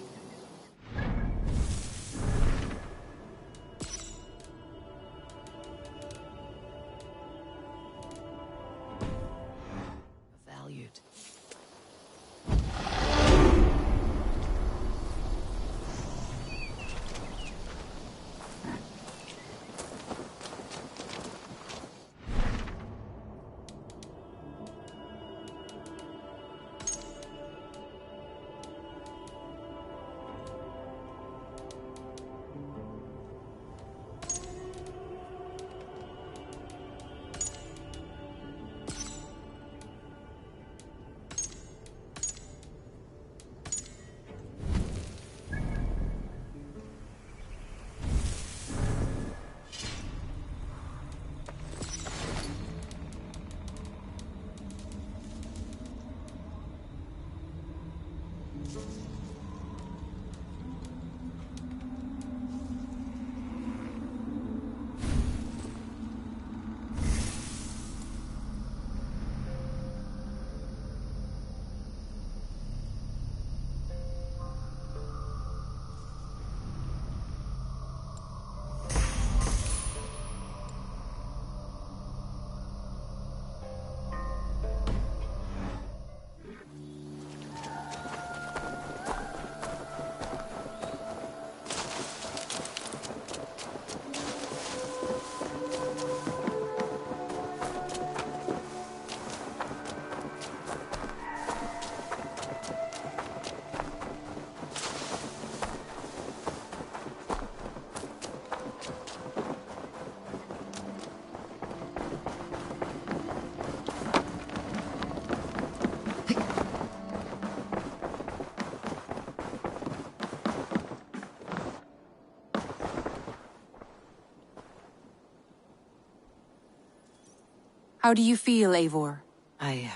How do you feel, Eivor? I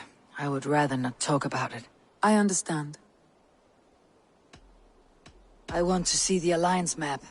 would rather not talk about it. I understand. I want to see the Alliance map.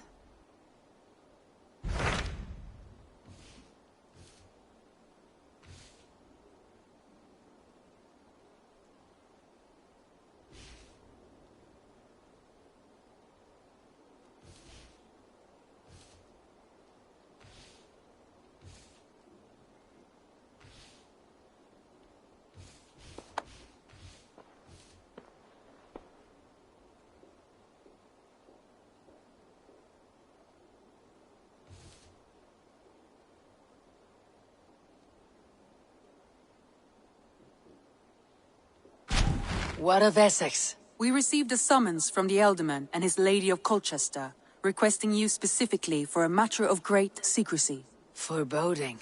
What of Wessex? We received a summons from the Ealdorman and his Lady of Colchester, requesting you specifically for a matter of great secrecy. Foreboding.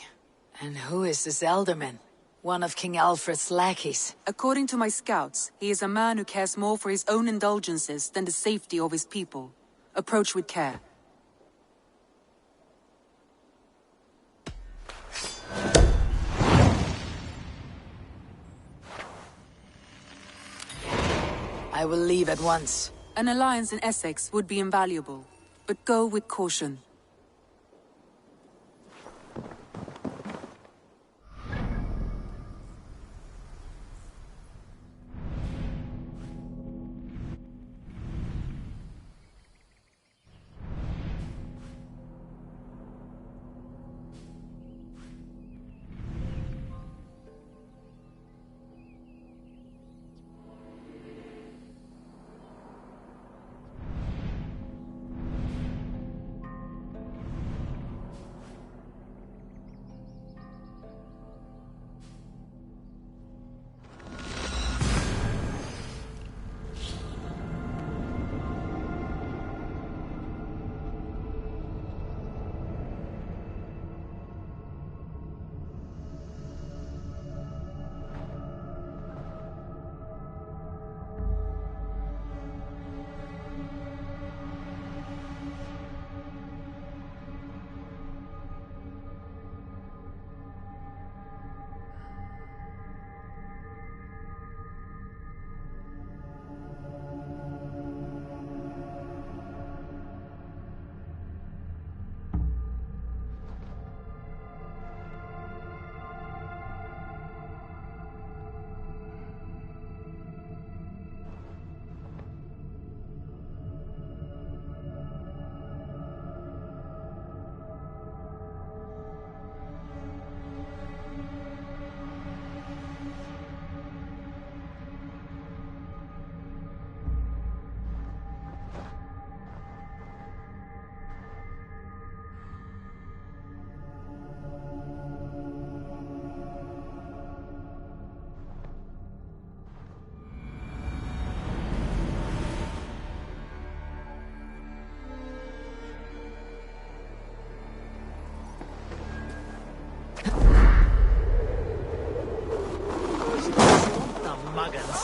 And who is this Ealdorman? One of King Aelfred's lackeys. According to my scouts, he is a man who cares more for his own indulgences than the safety of his people. Approach with care. I will leave at once. An alliance in Essex would be invaluable, but go with caution.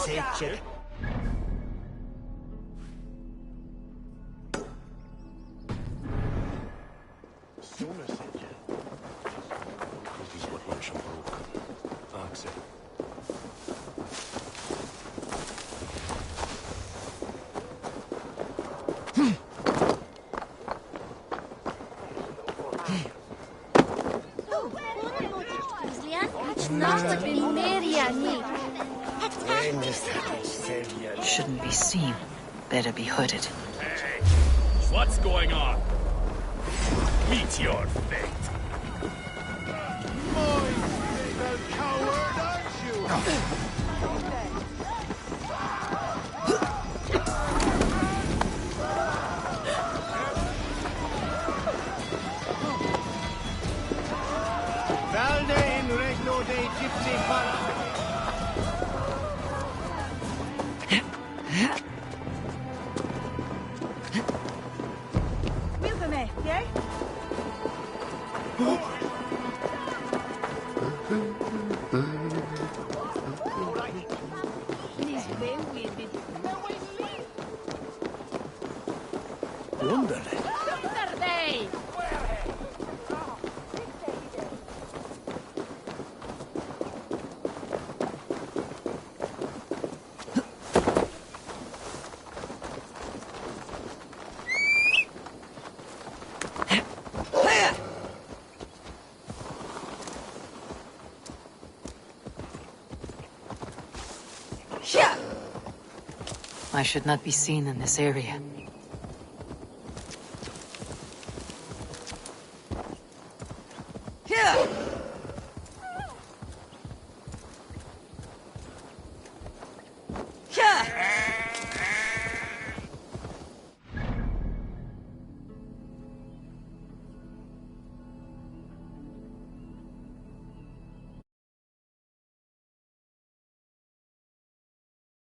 Seçer. Shouldn't be seen. Better be hooded. Hey, what's going on? Meet your fate. Little coward, aren't you? Valde in regno dei Gypsy Para. I should not be seen in this area.